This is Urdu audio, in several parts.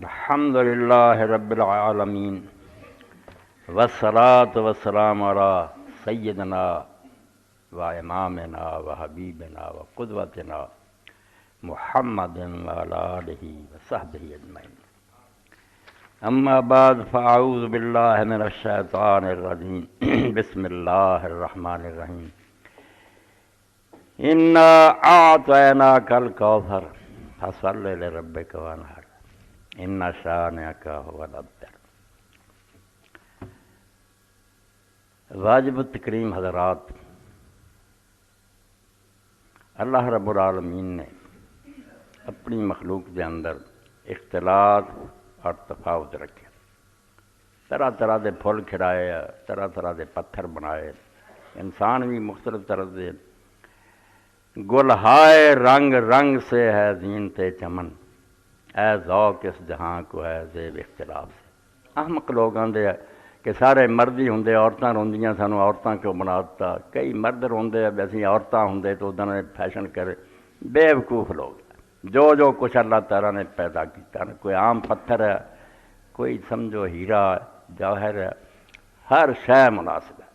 الحمد للہ رب العالمین والصلاة والسلام علی سیدنا و امامنا و حبیبنا و قدوتنا محمد وعلی آلہ وصحبہ اجمعین. اما بعد فاعوذ باللہ من الشیطان الرجیم بسم اللہ الرحمن الرحیم. انا اعطیناک الکوثر فصل لربک وانحر ان شانئک هو الابتر. واجب التکریم حضرات، اللہ رب العالمین نے اپنی مخلوق کے اندر اختلاط اور تفاوت رکھے. طرح طرح دے پھول کھڑائے، طرح طرح دے پتھر بنائے. انسان بھی مختلف طرح دے گلہائے رنگ رنگ سے ہے زینت چمن، اے ذوق اس جہاں کو ہے زیب اختلاف سے. احمق لوگ آندے کہ سارے مرد ہی ہوندے، عورتاں روندیاں سانو عورتاں کیوں بناتا. کئی مرد روندے ویسے عورتاں ہوندے تو ادھر نے فیشن کرے. بے وقوف لوگ جو کچھ اللہ تعالیٰ نے پیدا کیتا نا، کوئی عام پتھر ہے، کوئی سمجھو ہیرا جوہر ہے، ہر شے مناسب ہے.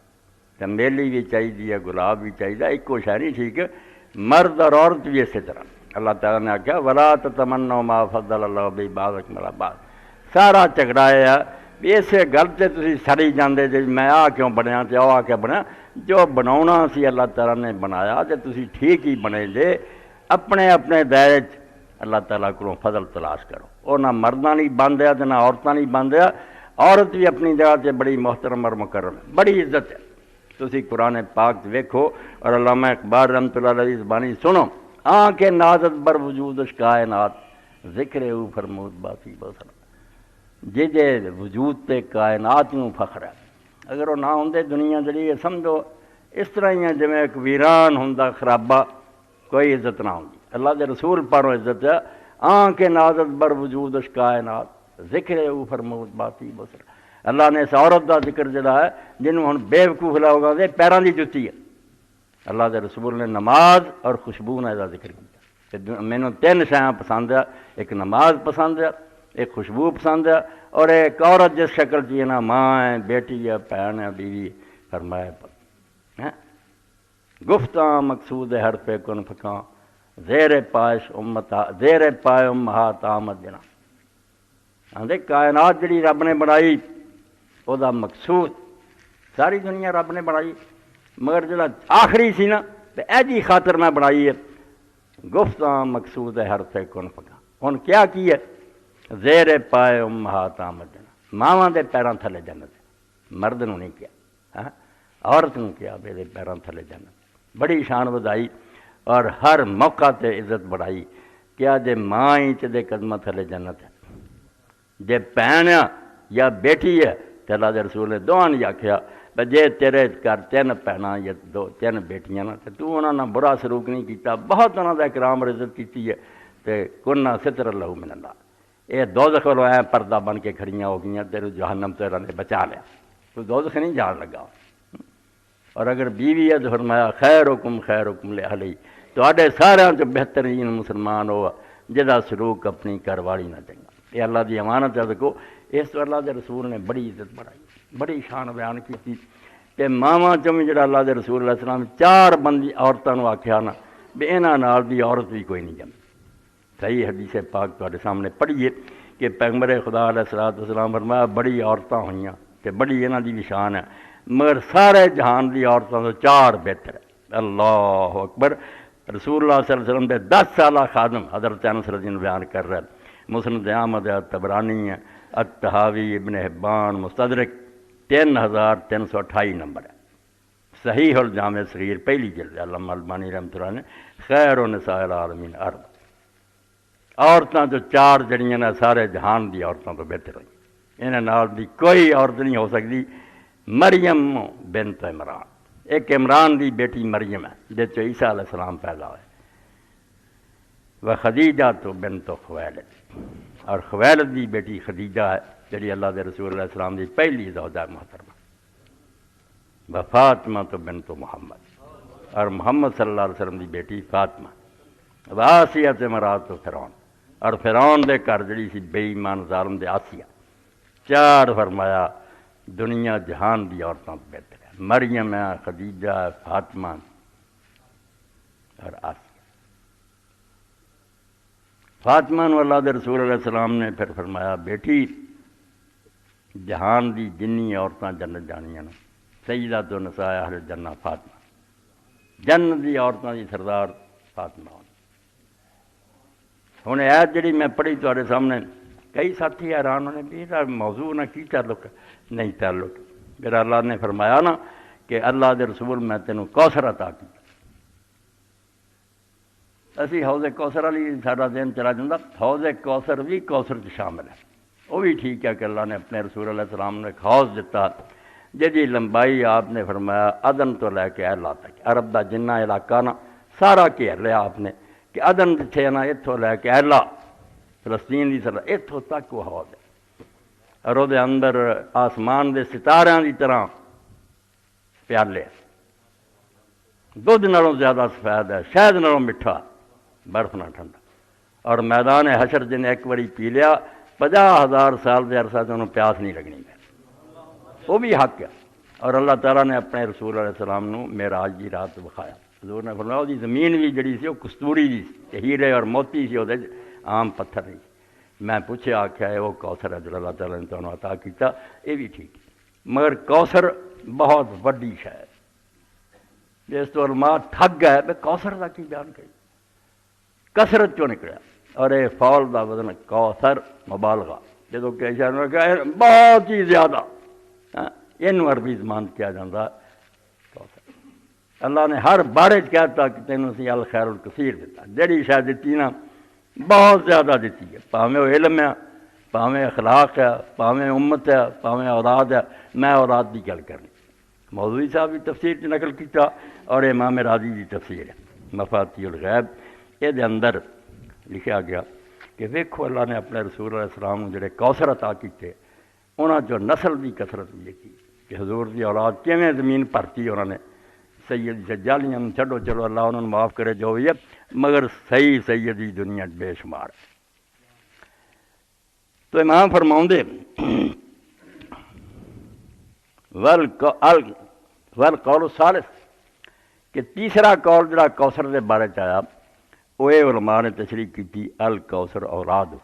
چمیلی بھی چاہیے، گلاب بھی چاہیے، ایک کو شے نہیں ٹھیک ہے. مرد اور عورت بھی اسی طرح. اللہ تعالیٰ نے آخیا ولا تتمنوا ما فضل اللہ بہ بعضکم علی بعض. سارا جھگڑایا بھی اسے گل سے تسی سڑی جاندے جی میں آ کیوں بنیا تے آ کے بنیا. جو بناونا سی اللہ تعالیٰ نے بنایا تے تسی ٹھیک ہی بنے جے. اپنے اپنے دائرے اللہ تعالیٰ کو فضل تلاش کرو. وہ نہ مرداں نہیں باندھیا تے نہ عورتاں نہیں باندھیا. عورت بھی اپنی جگہ سے بڑی محترم اور مکرم ہے، بڑی عزت ہے. تسی قرآن پاک ویکھو اور علامہ اقبال رحمۃ اللہ علیہ زبانی سنو. آنکھ نازت بر وجود کائنات ذکر او فرمود باسی بسر. جے وجود تے کائنات نوں فخر ہے. اگر وہ نہ ہوندے دنیا جڑی سمجھو اس طرح ہی جی ایک ویران ہوندا خرابہ، کوئی عزت نہ ہوندی. اللہ دے رسول پاروں عزت ہے. آنکھ نازت بر وجود کائنات ذکر او فرمود باسی بسر. اللہ نے اس عورت دا ذکر جڑا ہے جنہوں ہن بے وقوف لوگ آندے پیراں دی جُتی ہے. اللہ دے رسول نے نماز اور خوشبو نے دا ذکر کیا. مینوں تین شیاں پسند ہے، ایک نماز پسند ہے، ایک خوشبو پسند ہے، اور ایک عورت جس شکل کی ہے نا، ماں ہے، بیٹی ہے، بہن ہے، بیوی. فرمایا گفتاں مقصود ہر پہ کن فکاں زیر پائش امتا زیر پائے امہات آمد جنا. آندے کائنات جڑی رب نے بنائی او دا مقصود ساری دنیا رب نے بنائی، مگر جڑا آخری سی نا تے ایجی خاطر میں بنائی ہے. گفتاں مقصود ہر پہ کن فکاں. ہن کیا کی ہے؟ زیر پائے امہات آمد جنا. ماواں دے پیراں تھلے جنت. مرد نو نہیں کیا، عورت نو کیا میرے پیراں تھلے جنت. بڑی شان ودائی اور ہر موقع تے عزت بڑھائی. کیا جے ماں ہی دے قدمہ تھلے جنت ہے، جے بہن یا بیٹی ہے تے اللہ دے رسول نے دعا نہیں آکھیا جے تیرے گھر تین بہناں یا تین بیٹیاں نا تے تو انہاں نال برا سلوک نہیں کیتا، بہت انہاں دا اکرام اور عزت کیتی ہے تے کننا ستر اللہ من اللہ. یہ دوزخ والوں اے پردہ بن کے کھڑیاں ہو گئیاں، تیرے جہنم سے اللہ نے بچا لیا. تو دوزخ نہیں جان لگا. اور اگر بیوی ہے تو فرمایا خیرکم لأہلی، تواڈے ساریاں چ بہترین مسلمان ہو جہاں سلوک اپنی گھر والی نہ چنگا. یہ اللہ دی امانت ہے. دیکھو اس تو اللہ دے رسول نے بڑی عزت بڑھائی، بڑی شان بیان کی. کہ ماواں چوں جڑا اللہ دے رسول علیہ السلام چار بندی عورتوں نو آکھیا نا بھی انہاں نال دی عورت بھی کوئی نہیں جم. صحیح حدیث پاک تواڈے سامنے پڑھیے کہ پیغمبر خدا علیہ الصلوۃ والسلام فرمایا بڑی عورتاں ہوئیاں کہ بڑی انہاں دی بھی شان ہے، مگر سارے جہان دی عورتوں تو چار بہتر ہے. اللہ اکبر. رسول اللہ صلی اللہ علیہ وسلم دے 10 سالہ خادم حضرت انس رضی اللہ عنہ بیان کر رہے ہیں. مسند احمد ہے، طبرانی ہے، الطحاوی، ابن حبان، مستدرک 3328 نمبر ہے. صحیح الجامع صغیر پہلی جلد علامہ البانی رحمۃ اللہ نے خیر نساء العالمین ارب. عورتاں جو چار جڑیاں نے سارے جہان دی عورتوں تو بہتر ہوئی. انہاں نال دی کوئی عورت نہیں ہو سکتی. مریم بنت عمران، ایک عمران دی بیٹی مریم ہے جس سے عیسیٰ علیہ السلام پیدا ہوئے. وہ خدیجہ تو بنت خویلد، اور خویلد دی بیٹی خدیجہ ہے جڑی اللہ دے رسول علیہ السلام دی پہلی زوجہ محترمہ. وہ فاطمہ تو بنت محمد، اور محمد صلی اللہ علیہ وسلم دی بیٹی فاطمہ. وہ آسیہ امرأۃ فرعون، اور فرعون دے گھر جڑی سی بے ایمان ظالم دے آسیہ، چار فرمایا دنیا جہان دی عورتوں تو بہتر ہے، مریم ہے، خدیجہ ہے، فاطمہ اور آسیہ۔ فاطمہ نو اللہ دے رسول علیہ السلام نے پھر فرمایا بیٹی جہان دی جنی عورتاں جنت جانیاں نے، سیدۃ نساء اہل جنہ فاطمہ، جنت دی عورتاں دی سردار فاطمہ۔ ہن ایت جڑی میں پڑھی تہاڈے سامنے، کئی ساتھی حیران ہونے بھی یہ موضوع نہ کی تعلق ہے، نہیں تعلق میرا اللہ نے فرمایا نا کہ اللہ دے رسول میں تینوں کوثر عطا کیا، اسی حوض کوثر والی سارا ذہن چلا جاتا، حوض کوثر بھی کوثر چ شامل ہے، وہ بھی ٹھیک ہے کہ اللہ نے اپنے رسول علیہ السلام نے ایک حوض دیتا جی لمبائی آپ نے فرمایا عدن تو لے کے اہلا تک، عرب دا جنہ علاقہ نا سارا گھیر لیا آپ نے کہ عدن جتھے نا اتھوں لے کے اہلا فلسطین دی سرحد اتھوں تک وہ حوض ہے، اور وہ اندر آسمان دے ستاریاں دی طرح پیالے، دودھ نالوں زیادہ سفید ہے، شہد نالوں میٹھا، برف نہ ٹھنڈا، اور میدان حشر جن ایک باری پی لیا 50,000 سال دے عرصہ سے انہوں پیاس نہیں لگنی ہے، وہ بھی حق ہے۔ اور اللہ تعالیٰ نے اپنے رسول علیہ السلام نو معراج دی رات بخایا، حضور نے فرمایا وہ زمین بھی جڑی سی وہ کستوری دی سی، ہیرے اور موتی سی، وہ عام پتھر نہیں۔ میں پوچھے آکھیا ہے وہ کوثر ہے جو اللہ تعالیٰ نے تمہیں عطا کیتا، یہ بھی ٹھیک ہے، مگر کوثر بہت وڈی شے ہے، جس تو علماء ٹھگ گئے کہ کوثر کا کی بیان کری، کثرت چوں نکلیا، اور یہ فول دا وزن کوثر مبالغہ، جدو کہ بہت ہی زیادہ یہ عربی زبان کیا جاتا کوثر۔ اللہ نے ہر بارے کہتا کہ تینوں سی الخیر الکثیر دیتا، جڑی شاید دیتی نا بہت زیادہ دیتی ہے، پاویں وہ علم ہے، پاویں اخلاق ہے، پاویں امت ہے، پاویں اولاد ہے۔ میں اولاد کی گل کرنی، مولوی صاحب کی تفسیر چ نقل کیتا، اور امام راضی کی تفسیر ہے مفاتیح الغیب، یہ اندر لکھا گیا کہ ویکھو اللہ نے اپنے رسول علیہ السلام جڑے کوثر عطا کیتے، انہاں جو نسل کی کثرت بھی کی کہ حضور کی اولاد کیویں زمین بھرتی، انہوں نے سید جالیاں چھڈو، چلو اللہ انہوں نے معاف کرے جو بھی ہے، مگر صحیح سیدی دنیا بے شمار۔ تو امام فرماؤں دے والقول الثالث کہ تیسرا قول جڑا کوثر دے بارے آیا، وہ علماء نے تشریح کی الکوثر اوراد،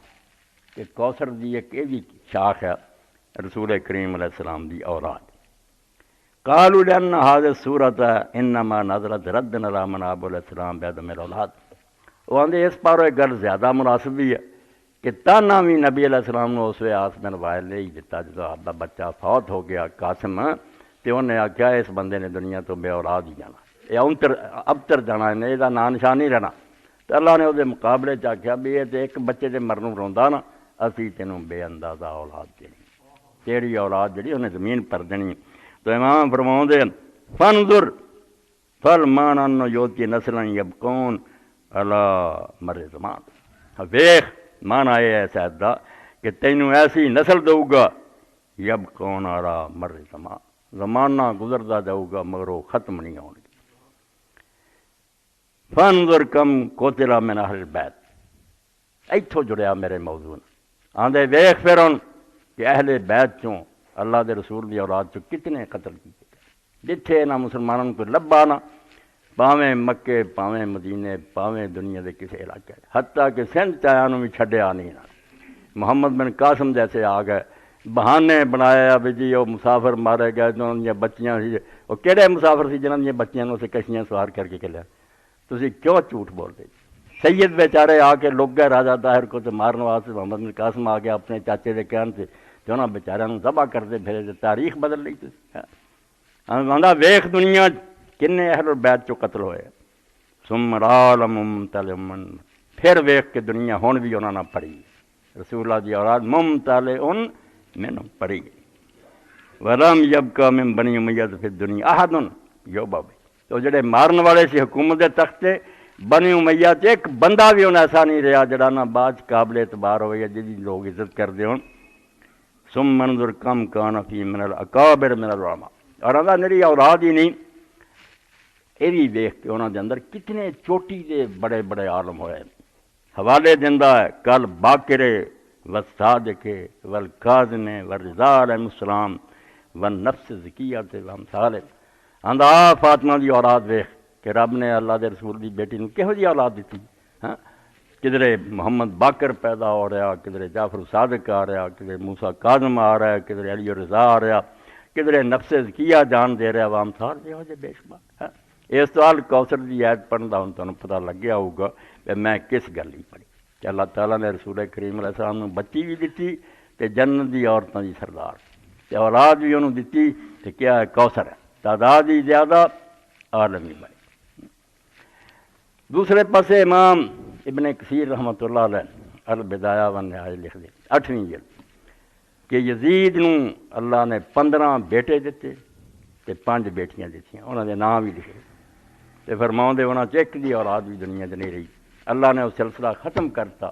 کہ کوثر دی ایک یہ بھی شاخ ہے رسول کریم علیہ السلام دی اوراد۔ قالوا لأن هذه السورة انما نزلت ردا على مناب علیہ السلام بعدم الاولاد، وہ آندے اس پاروں ایک گل زیادہ مناسب بھی ہے کہ تانا بھی نبی علیہ السلام نے اس آس بن وائل نے ہی دیتا، جدو آپ کا بچہ فوت ہو گیا قاسم، تو انہیں آخیا اس بندے نے دنیا تو بے اولاد ہی جانا، یہ ابتر جانا، یہ نام نشان نہیں رہنا۔ تو اللہ نے وہ مقابلے آخیا بھی یہ تو ایک بچے کے مرنوں روندا نا، اسی تینوں بے اندازہ اولاد دینی، تیری اولاد جڑی انہیں زمین پر دینی۔ تو امام فرماؤں دے فانظر فالمان یوتی نسلا یبکون علی مر زمان، ویخ مانا یہ ہے شاید دا کہ تینوں ایسی نسل دوں گا یبکون علی مر زمان، زمانہ گزرتا جاؤ گا مگر وہ ختم نہیں ہون گے۔ فانظر کم قتل من اہل البیت، ایتھوں جڑیا میرے موضوع آندے ویخ پھر ان کہ اہل بیت چوں اللہ دے رسول دی اولاد چوں کتنے قتل کیتے، جتھے نہ مسلمانوں کو لبا نہ، پاویں مکے پاویں مدینے پاویں دنیا دے کسی علاقے، حتیٰ کہ سندھ چایانوں بھی چھڈیا نہیں نہ۔ محمد بن قاسم جیسے آ گئے، بہانے بنایا بھی جی وہ مسافر مارے گئے، جو ان بچیاں سی، وہ کہڑے مسافر سی جنہاں دیا بچیاں اسے کشتیاں سوار کر کے کلیا، تسی کیوں جھوٹ بولتے؟ سید بیچارے آ کے لوگ گئے راجہ طاہر کو تو مارن واسطے، محمد بن قاسم آ گیا اپنے چاچے دے کہن سے، جو انہاں بیچاریاں ذبح کرتے پھرے، تاریخ بدل لی تسی۔ آندا ویخ دنیا کنے اہل البیت چوں قتل ہوئے، ثم العالم ممتلئ، پھر ویخ کے دنیا ہون بھی انہاں نہ پڑھی، رسول اللہ دی اولاد ممتلئ منہم پڑھی گئی۔ ولم یبقى من بنی امیہ فی الدنیا احد یوبب، تو جڑے مارن والے سی حکومت دے تختے بنی امیہ تے ایک بندہ بھی انہیں ایسا نہیں رہا جڑا نہ بعد قابل اعتبار ہوئے جدی لوگ عزت کر دے ہون۔ ثم انظر کم کان فی من الاکابر من العلماء، اور انہاں میری اولاد ہی نہیں، یہ بھی دیکھ کے انہوں دے اندر کتنے چوٹی دے بڑے بڑے عالم ہوئے، حوالے دیندا ہے کل باقرے والصادق والکاظم والرضا علیہ السلام والنفس زکیۃ وامثال آندا فاطمہ دی اولاد ویکھ کہ رب نے اللہ دے رسول دی بیٹی نوں کہو جی اولاد دیتی ہاں کدھرے محمد باقر پیدا ہو رہا کدھرے جعفر صادق آ رہا کدھرے موسیٰ کاظم آ رہا کدھرے علی رضا آ رہا کدھرے نفس زکیہ جان دے رہا وامثال یہو جے بے شمار اس سوال کوثر دی آیت پڑھدا ہوں تانوں پتہ لگیا ہوگا کہ میں کس گل ہی پڑھی کہ اللہ تعالیٰ نے رسول کریم علیہ السلام نوں بچی بھی دتی تے جنت دی عورتاں دی سردار تے اولاد بھی انہوں دتی تے کیا ہے کوثر ہے تعداد ہی زیادہ عالم ہی بڑے دوسرے پاسے امام ابن کثیر رحمۃ اللہ علیہ البدایہ والنہایہ لکھ دے 8ویں جلد کہ یزید نوں اللہ نے 15 بیٹے دیتے تے 5 بیٹیاں دیتیاں انہوں نے نام بھی لکھے تے فرماؤندے انہاں چ ایک دی اولاد بھی دنیا تے نہیں رہی اللہ نے وہ سلسلہ ختم کرتا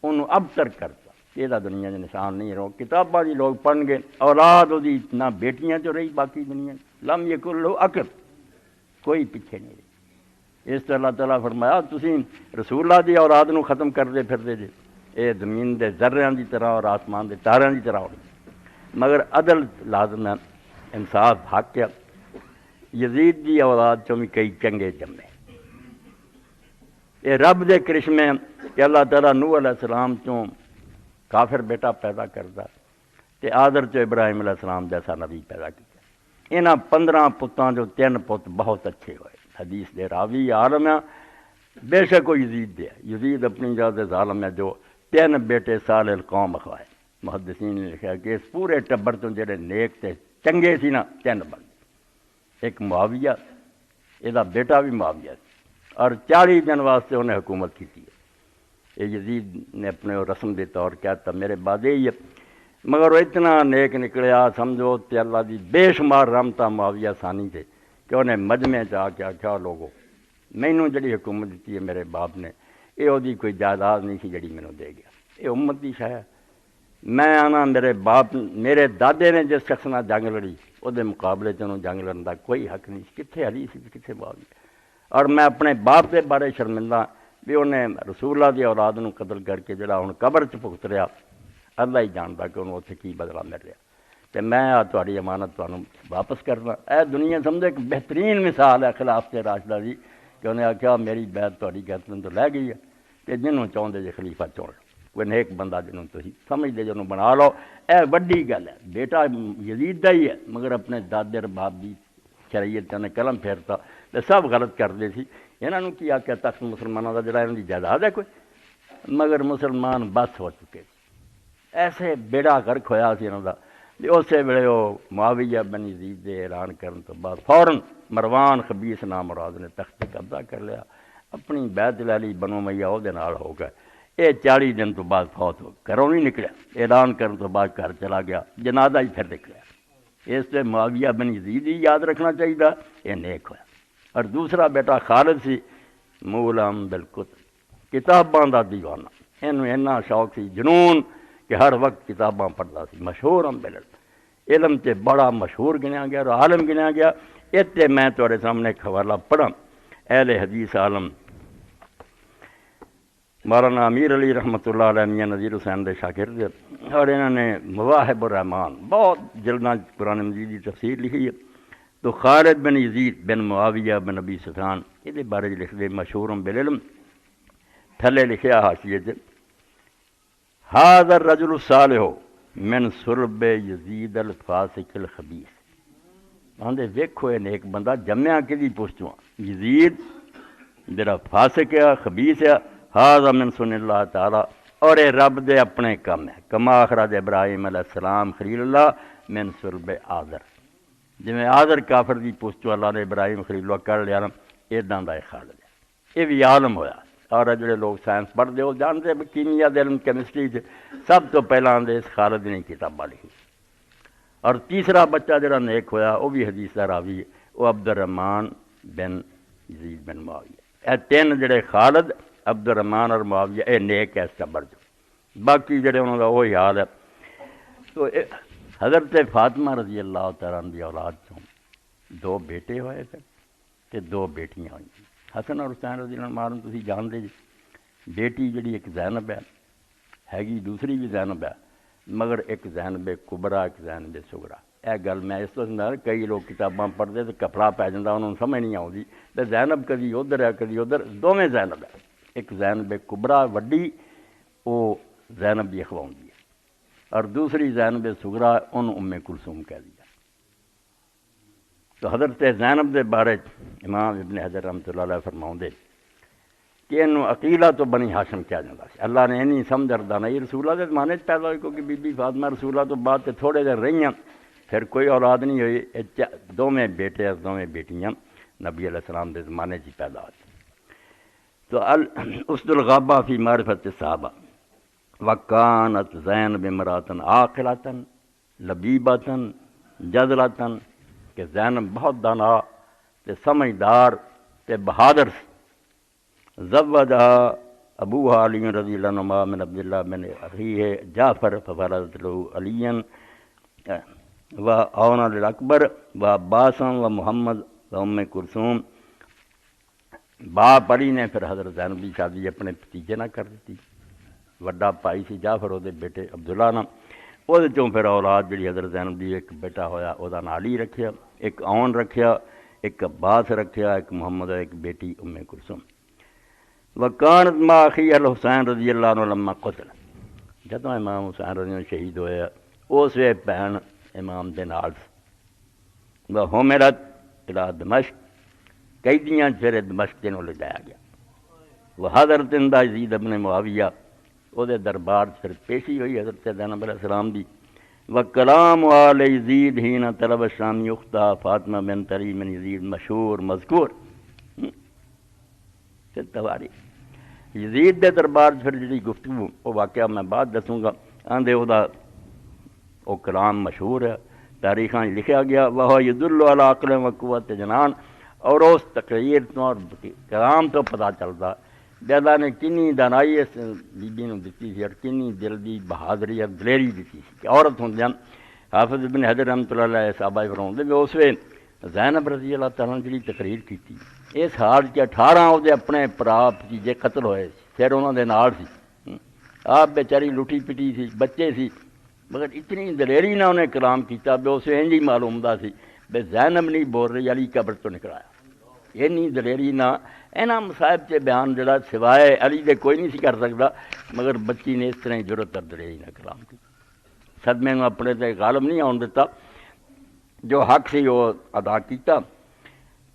انہوں ابتر کرتا یہ دنیا کے نشان نہیں رہو کتاباں دی لوگ پڑھن گے اولاد وہ نہ بیٹیاں جو رہی باقی دنیا لم یکن لہو عقب کوئی پیچھے نہیں رہی اس طرح اللہ تعالیٰ فرمایا تسی رسول اللہ دی اولاد نو ختم کرتے پھرتے جے یہ زمین دے ذریاں دی طرح اور آسمان دے تاریاں دی طرح ہوگی مگر عدل لازم ہے انصاف حق ہے یزید دی اولاد چوں بھی کئی چنگے جمے یہ رب دے کرشمے کہ اللہ تعالیٰ نوح علیہ السلام چوں کافر بیٹا پیدا کرتا تے آدر چو ابراہیم علیہ السلام جیسا نبی پیدا کیا انہاں 15 پتاں جو 3 پت بہت اچھے ہوئے حدیث دے راوی عالم ہے بے شک وہ یزید دے یزید اپنی جگہ ظالم ہے جو 3 بیٹے صالح قوم اخوائے محدثین نے لکھا کہ اس پورے ٹبر تو جڑے نیک تے چنگے سی نا 3 بندے ایک معاویہ یہ بیٹا بھی معاویہ اور 40 دن واسطے انہیں حکومت کی تھی یہ یزید نے اپنے رسم دے طور کہتا میرے بعد ہی مگر وہ اتنا نیک نکلیا سمجھو تے اللہ دی بے شمار رحمتاں معاویہ ثانی تے کہ انہیں مجمع چاہ کے آخیا لوگو مینوں جڑی حکومت دیتی ہے میرے باپ نے یہ وہی کوئی جائیداد نہیں سی جڑی مینوں دے گیا یہ امت دی شے ہے میں آنا میرے باپ میرے دادے نے جس شخص نال جنگ لڑی وہ مقابلے چ انہوں جنگ لڑن دا کوئی حق نہیں کتنے علی سی کتنے معاویہ اور میں اپنے باپ کے بارے شرمندہ بھی انہیں رسول اللہ دی اولاد نوں قتل کر کے جڑا ہن قبر چ بھگت رہا اللہ ہی جانتا کہ انہوں اتنے کی بدلہ مل رہا تو میں تہاڈی امانت تمہیں واپس کرنا اے دنیا سمجھے ایک بہترین مثال ہے خلافت راشدہ دی کہ انہیں آخیا میری بیعت تہاڈی گردن تو لے گئی ہے کہ جنہوں چاہتے جے خلیفہ چن لو کوئی نیک بندہ جنہوں تھی سمجھتے جنہوں بنا لو اے وڈی گل ہے بیٹا یزید دا ہی ہے مگر اپنے دادے باپ دی شریعت نے قلم پھیرتا تو سب غلط کرتے سی انہوں کی آخیا تخت مسلمانوں کا جڑا انہوں کی جائیداد ہے کوئی مگر مسلمان بس ہو چکے ایسے بیڑا غرق ہویا سی انہوں کا اسی ویلے وہ معاویہ بن یزید دے اعلان کرنے تو بعد فوراً مروان خبیث نام مراد نے تخت قبضہ کر لیا اپنی بیعت لے لی بنو امیہ وہ ہو گئے یہ 40 دن تو بعد فوت ہو گھروں نہیں نکلیا اعلان کرنے تو بعد گھر چلا گیا جنازہ ہی پھر نکلیا اس سے معاویہ بن یزید ہی یاد رکھنا چاہیے یہ نیک ہوا اور دوسرا بیٹا خالد سی مولم بالکتب کتاباں دا دیوانہ اینوں اینا شوق سی جنون کہ ہر وقت کتاباں پڑھتا سی مشہور بالکل علم تے بڑا مشہور گنیا گیا اور عالم گنیا گیا اتنے میں تھوڑے سامنے ایک حوالہ پڑھا اہل حدیث عالم مولانا امیر علی رحمۃ اللہ علیہ میاں نذیر حسین دے شاگرد اور انہوں نے مواہب الرحمان بہت جلداں قرآن مجید کی تفسیر لکھی ہے تو خالد بن یزید بن معاویہ بن ابی سفیان یہ بارے لکھ دے مشہور بالعلم تھلے لکھیا حاشیے چ ھذا الرجل الصالح من سرب یزید الفاسق الخبیث آندے ویکھو یہ نیک بندہ جمیا کدی پوچھتوں یزید جڑا فاسق ہے خبیث ہے ھذا من سن اللہ تعالی اور یہ رب دے اپنے کم ہے کما اخرج ابراہیم علیہ السلام خلیل اللہ من سرب آذر جویں آذر کافر دی پوچھتوں اللہ نے ابراہیم خلیل اللہ کر لیا ادا دا خالد ہے یہ بھی عالم ہویا اور جڑے لوگ سائنس پڑھتے وہ جانتے ہیں کیمیا دے علم کیمسٹری سے سب تو پہلے آدھے اس خالد نے کتاباں لکھی اور تیسرا بچہ جڑا نیک ہویا وہ بھی حدیث کا راوی ہے وہ عبد الرحمان بن یزید بن معاویہ یہ 3 جڑے خالد عبد الرحمان اور معاویہ یہ نیک ہے اس ٹبر جو باقی جڑے انہوں کا وہی حال ہے تو حضرت فاطمہ رضی اللہ تعالیٰ عنہ دی اولاد چوں 2 بیٹے ہوئے پھر تے 2 بیٹیاں ہوئی حسن اور حسین رضی اللہ عنہ تسی جانتے جی بیٹی جڑی ایک زینب ہے دوسری بھی زینب ہے، مگر ایک زینب کبرا ایک زینب سغرا۔ یہ گل میں اس تو سمجھا، کئی لوگ کتاباں پڑھتے تو کپڑا پی جاتا، انہوں نے سمجھ نہیں آتی تو زینب کدی ادھر ہے کدی ادھر، دونوں زینب ہے۔ ایک زینب کبرا وڈی وہ زینب بھی اخواؤں ہے، اور دوسری زینب سغرا انہوں ام کلثوم کہہ دیا۔ تو حضرت زینب دے بارے امام ابن حجر رحمۃ اللہ علیہ فرماؤں دے کہ انہوں عقیلہ تو بنی ہاشم کیا جاتا ہے۔ اللہ نے نہیں سمجھ ردا نہیں، رسولہ کے زمانے پیدا ہوئی، کیونکہ بی بی فاطمہ رسولہ تو بعد تے تھوڑے دیر رہی ہیں، پھر کوئی اولاد نہیں ہوئی۔ دونوں بیٹے اور دونوں بیٹیاں نبی علیہ السلام کے زمانے سے پیدا ہوئی۔ تو اسد الغابہ فی معرفت صحابہ وکانت زینب امراتن عاقلۃ لبیبۃ جذلۃ، کہ زینب بہت دانا تے سمجھدار تے بہادر سی۔ زوجہا ابوہا علی رضی اللہ عنہ من عبداللہ بن اخیہ جعفر ففرضت لہ علی و اونا للاکبر و عباسا و محمد و ام کلثوم۔ باپ علی نے پھر حضرت زینب کی شادی اپنے بھتیجے نہ کر دیتی، وڈا بھائی سی جعفر وہ بیٹے عبداللہ نہ، وہ چوں پھر اولاد جڑی حضرت زینب دی ایک بیٹا ہویا وہ نام علی رکھیا، ایک اون رکھیا، ایک عباس رکھیا، ایک محمد، ایک بیٹی ام کلثوم۔ وکانت ما اخی الحسین رضی اللہ عنہ لما قتل، جدوں امام حسین رضی اللہ عنہ شہید ہویا اس وے بہن امام دے نال سی۔ وحملت الی دمشق، قیدیاں پھر دمشق دے نوں لے جایا گیا۔ وہ حضرت یزید ابن معاویہ وہ دے دربار پھر پیشی ہوئی حضرت زینب علیہ السلام دی۔ وکلام آل یزید حین طلب الشامی اختہ فاطمہ بنت علی من یزید مشہور مذکور۔ پھر تواریخ یزید دے دربار پھر جڑی گفتگو وہ واقعہ میں بعد دسوں گا، آندے وہ کلام مشہور ہے، تاریخاں لکھا گیا۔ وہ یدل علی عقل و قوت جنان، اور اس تقریر تو اور کلام تو پتہ چلتا کہ اللہ نے کنی دانائی اس بی بی نوں دتی سی، اور کنی دل دی بہادری اور دلیری دتی سی کہ عورت ہوندیاں۔ حافظ ابن حجر رحمۃ اللہ علیہ صحابہ فرماؤندے کہ اس وے زینب رضی اللہ تعالیٰ جڑی تقریر کیتی اس حال کہ 18 وہ اپنے برا بھتیجے قتل ہوئے، پھر انہوں دے نال سی، آپ بیچاری لٹی پٹی سی، بچے سی، مگر اتنی دلیری نہ انہیں کلام کیتا بے اسے انج ہی معلوم دا سی بے زینب نہیں بول رہی، علی قبر تو نکلایا۔ اینی دلیری نہ انہاں مصائب سے بیان جڑا سوائے علی دے کوئی نہیں سی کر سکتا، مگر بچی نے اس طرح جرت اور دلیری نہ کلام کی، صدمے میں اپنے تے غالب نہیں آن دیتا، جو حق سی وہ ادا کیتا۔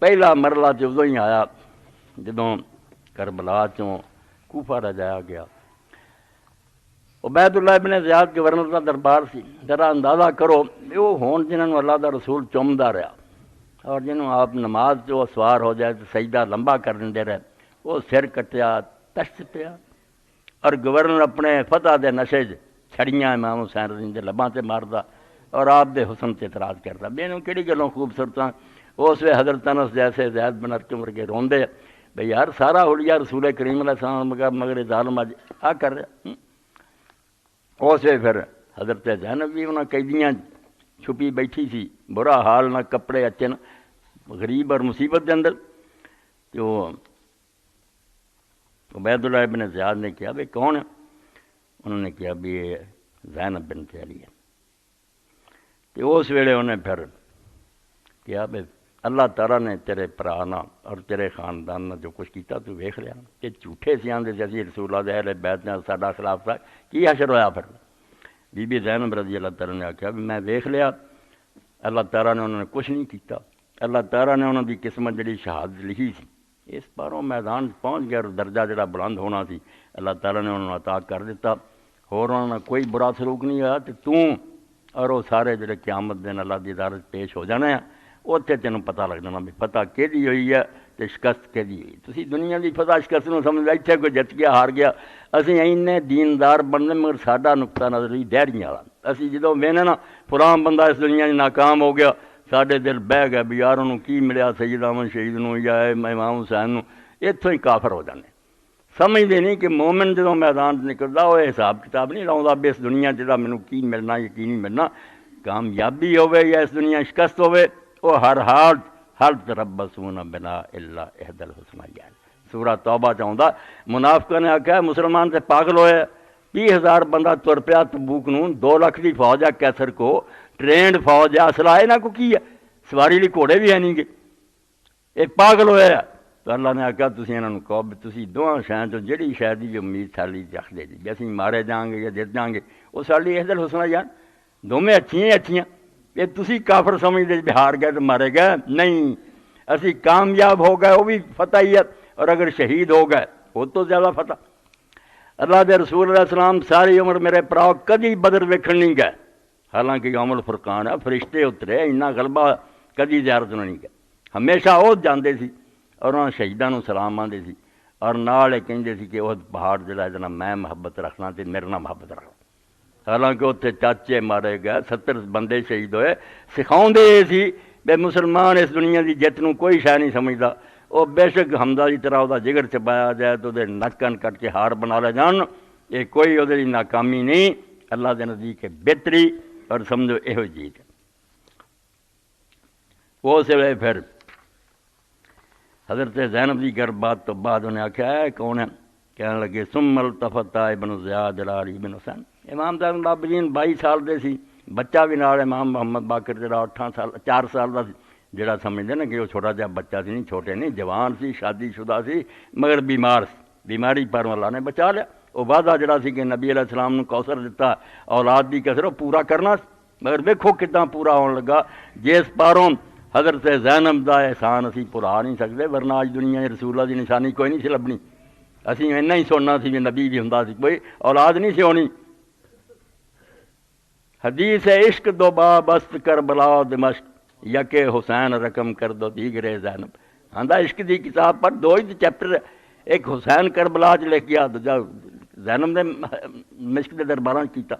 پہلا مرلہ تو ادو ہی آیا جدوں کربلا چوں کوفہ رجایا گیا۔ عبید اللہ ابن زیاد گورنر کا دربار سی، ذرا اندازہ کرو وہ ہون جنہوں اللہ دا رسول چومدا رہا، اور جنہوں آپ نماز جو سوار ہو جائے تو سجدہ لمبا کر دے رہے، وہ سر کٹیا تشت پیا، اور گورنر اپنے فتح دے نشے چھڑیاں امام حسین رضی دے لباں تے ماردا اور آپ دے حسن تے اعتراض کرتا۔ بینوں کہڑی گلوں خوبصورتاں اس وے حضرت انس جیسے زید بن ارقم ورگے روندے بھئی یار سارا حلیہ رسول کریم علیہ السلام مگر ظالم اج آ کر رہا۔ اس وے پھر حضرت زینب بھی انہاں قیدیاں چھپی بیٹھی سی، برا حال نہ کپڑے اچے نہ، غریب اور مصیبت کے اندر۔ تو عبید اللہ ابن زیاد نے کہا بھئی کون ہے؟ انہوں نے کہا بھی یہ زینب بنت علی ہے۔ تو اس ویلے انہیں پھر کہا بھئی اللہ تعالیٰ نے تیرے پرانا اور تیرے خاندان نے جو کچھ کیتا تو ویکھ لیا، کہ جھوٹے سی آندے سی اسی رسول اللہ دے اہل بیت نے ساڈا خلاف تھا، کی حشر ہویا پھر؟ بی بی زینب رضی اللہ تعالیٰ نے آخیا بھی میں ویکھ لیا، اللہ تعالیٰ نے انہوں نے کچھ نہیں کیتا، اللہ تعالیٰ نے انہوں دی قسمت جڑی شہادت لکھی سی اس پاروں میدان پہنچ گیا، اور درجہ جڑا بلند ہونا سی اللہ تعالیٰ نے انہوں نے عطا کر دیتا، اور انہوں نے کوئی برا سلوک نہیں ہوا۔ تو اور وہ سارے جڑے قیامت دن اللہ دی عدالت پیش ہو جانے ہیں، اتنے تینوں پتہ لگ جانا بھی فتح کہدی ہوئی ہے تو شکست کہدی ہوئی۔ تسی دنیا دی فتح شکست نوں سمجھ اتنے کوئی جت گیا ہار گیا، اسی اینے دیندار بننے مگر ساڈا نقطہ نظر ہی ڈیریاں والا، اسی جدوں وینے نا فلاں بندہ اس دنیا میں ناکام ہو گیا، ساڈے دل بہ گئے بھی یار انہوں کی ملیا سید احمد شہید نوں یا امام حسین نوں، اتوں ہی کافر ہو جانے۔ سمجھتے نہیں کہ مومن جدوں میدان نکلدا وہ حساب کتاب نہیں لاؤندا بھی اس دنیا جدا مینوں کی ملنا یا کی نہیں ملنا، کامیابی ہوے یا اس دنیا شکست ہوے وہ ہر حال حل تربصون بنا الا احد الحسنیین، سورہ توبہ چاہتا منافقہ نے آخیا مسلمان سے پاگل ہوئے 20,000 بندہ تر پیا تبوک نوں 2 لاکھ کی فوج ہے کیسر کو ٹرینڈ فوج ہے اصلا یہاں کو کی ہے سواری لی گھوڑے بھی ہے نہیں گے یہ پاگل ہوئے ہے تو اللہ نے آخیا تسی انہاں نوں کہو تسی دونوں شہاں چوں جہڑی شے دی امید سالی رکھ دے جی اسی مارے جاؤں گے یا جت جاؤں گے وہ سالی اس دل حسنہ جان دونوں اچھیاں یہ تسی کافر سمجھتے بہار گئے تو مارے گئے نہیں اسی کامیاب ہو گئے وہ بھی فتح ہی ہے اور اگر شہید ہو گئے وہ تو زیادہ فتح اللہ دے رسول علیہ السلام ساری عمر میرے پراؤ کدی بدر ویکھن نہیں گئے حالانکہ یوم الفرقان ہے فرشتے اترے اتنا غلبہ کدی زیارت نہیں گئے ہمیشہ وہ جاندے سی اور انہوں شہیداں نوں سلام آندے سی اور نال یہ کہندے سی کہ وہ پہاڑ جڑا ہے میں محبت رکھنا تے میرے نال محبت رکھنا حالانکہ اتنے چاچے مارے گئے 70 بندے شہید ہوئے سکھاؤندے یہ سی بے مسلمان اس دنیا دی جت نوں کوئی شے نہیں سمجھدا وہ بے شک حمزہ کی طرح وہ جگر چپایا جائے تو وہ نچکن کٹ کے ہار بنا لے جان یہ کوئی وہ ناکامی نہیں اللہ کے نزدیک بہتری اور سمجھو یہ جیت وہ اس ویلے پھر حضرت زینب کی گر بات تو بعد انہیں آخیا ہے کون ہے کہنے لگے ثم التفت ابن زیاد علی بن حسین امام زین العابدین 22 سال دے سی بچہ بھی نال امام محمد باقر جڑا 4 سال کا جڑا سمجھتے نا کہ وہ چھوٹا جہا بچہ سی نہیں چھوٹے نہیں جوان سی شادی شدہ سی مگر بیمار سی بیماری پر اللہ نے بچا لیا وہ وعدہ جڑا سی کہ نبی علیہ السلام نے کوثر دیتا اولاد دی کثر وہ پورا کرنا مگر ویکھو کتنا پورا ہون لگا جس پاروں حضرت زینب دا احسان اسی بھلا نہیں سکتے ورنہ اج دنیا رسول اللہ دی نشانی کوئی نہیں سی لبنی اسی اینا ہی سننا سی بھی نبی بھی ہوندا سی کوئی اولاد نہیں سی ہونی حدیث عشق دو باب است کربلا دمشق یک حسین رقم کر دو دیگرے زینب آندا عشق دی کتاب پر 2 ہی چیپٹر ایک حسین کربلا چ لکھ گیا دوجا زینب نے مشق دے درباراں کیتا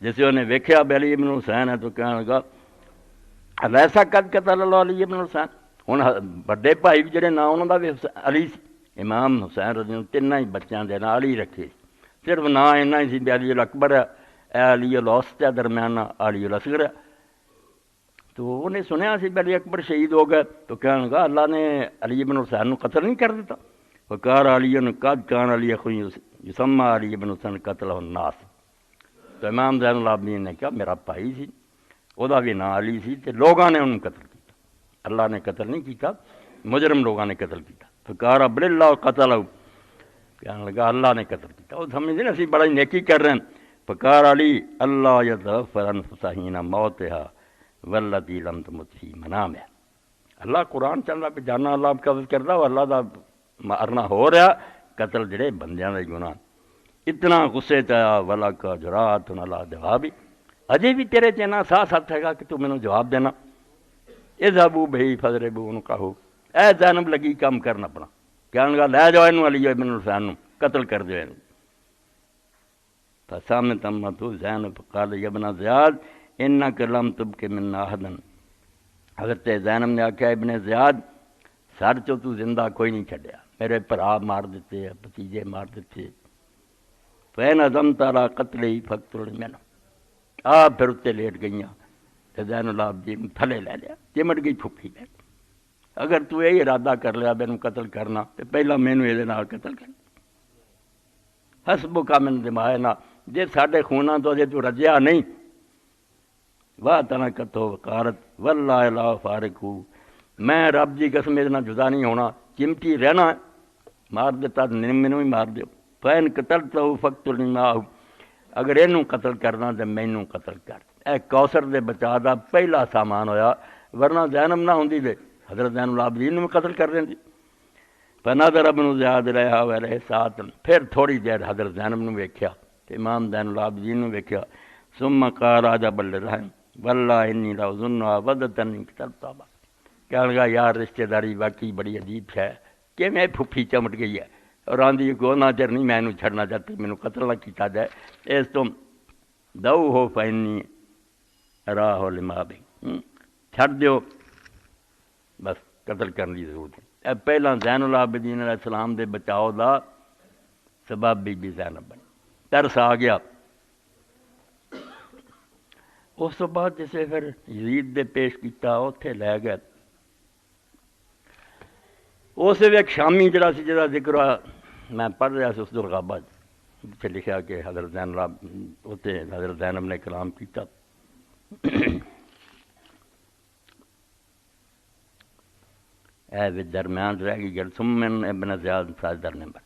جسے انہیں ویکھیا علی ابن حسین ہے تو کہنے لگا ویسا قد قتل اللہ علی ابن حسین ہن بڑے بھائی بھی جڑے نا انہاں دا بھی علی سی امام حسین رضی اللہ تینوں ہی بچیاں دے نال علی رکھے صرف نا اینا ہی سی علی الاکبر ہے اے علی الوسط ہے درمیانہ علی الاصغر ہے تو انہیں سنیا سی علی اکبر شہید ہو گئے تو کہنے لگا اللہ نے علی ابن حسین نو قتل نہیں کر دیتا وقار علی قد کان علی اخو یسمى علی ابن حسین قتلہ الناس تو امام زین العابدین نے کہا میرا بھائی سی وہ بھی نا علی سی تے لوگاں نے انہوں قتل کیتا اللہ نے قتل نہیں کیتا مجرم لوگاں نے قتل کیتا فقار بل اللہ قتلہ کہنے لگا اللہ نے قتل کیتا وہ سمجھتے نا اسی بڑا نیکی کر رہے ہیں فقار علی اللہ یتوفی الانفس حین موتہا والذی لم تمت فی منامہا اللہ قرآن چل رہا پہ جانا اللہ قبض کرتا وہ اللہ دا مارنا ہو رہا قتل جڑے بندیاں دے گناہ اتنا غصے چایا ولا کا جرات علی جوابی اجے بھی تیرے چینا ساتھ ہے گا کہ تو میں نے جواب دینا اذهبوا به فضربوا عنقه اے زینب لگی کام کرنا اپنا کہنے لگا لے جاؤ انہوں علی ابن حسین نو قتل کر دو فسامنے تمتو زینب قال یا ابن زیاد انک لم تبک من احدا حضرت زینب نے آکھا ابن زیاد سر چو تو زندہ کوئی نہیں چھڈیا میرے بھرا مار دیتے بھتیجے مار دیتے فین عزمت علی قتلہ فقتل منہ آپ پھر اتنے لیٹ گئیاں زین العابدین تھلے لے لیا چمٹ گئی پھپھی لے اگر تو یہ ارادہ کر لیا مینوں قتل کرنا تو پہلا مینوں یہ قتل کرنا حسبک من دمائنا جے ساڈے خوناں تو اجے تو رجیا نہیں واہ تنا کتو وقارت واللہ لا فارقو میں رب جی قسم ادنا جدا نہیں ہونا چمٹی رہنا مار دیتا مینوں ہی مار دیو فین قتلتہ فقتلنی معہ اگر اینوں قتل کرنا تو مینوں قتل کر اے کوثر دے بچا دا پہلا سامان ہویا ورنہ زینب نہ ہوندی دے حضرت زین العابدین نے قتل کر دینی فنظر ابن زیاد رہا ویلے ساتھ پھر تھوڑی دیر حضرت زینب نے ویکھیا تے امام زین العابدین نے ویکھیا ثم قال عجب الرحم واللہ انی لاظنها ودتن قتلتها کہنے لگا یار رشتہ داری واقعی بڑی عجیب ہے کہ میں پھپھی چمٹ گئی ہے اور آندھی کو نہ چر نہیں میں چھڑنا چاہتی مینوں قتل نہ کیتا جائے اس تو دو ہو فینی راہ لما بھی چھڑ دیو بس قتل کرنے کی ضرورت ہے پہلا زین العابدین علیہ السلام دے بچاؤ دا سبب بی زینب بنی ترس آ گیا اس تو بعد جسے پھر یزید دے پیش کیتا اتھے لے گئے اس ایک شامی جڑا سی جہاں ذکر میں پڑھ رہا سی اس الغابہ جتنے لکھا کہ حضرت زینب اتنے حضرت زینب نے کلام کیتا اے درمیان رہ گئی گل سمن ابن زیاد ساجدر نمبر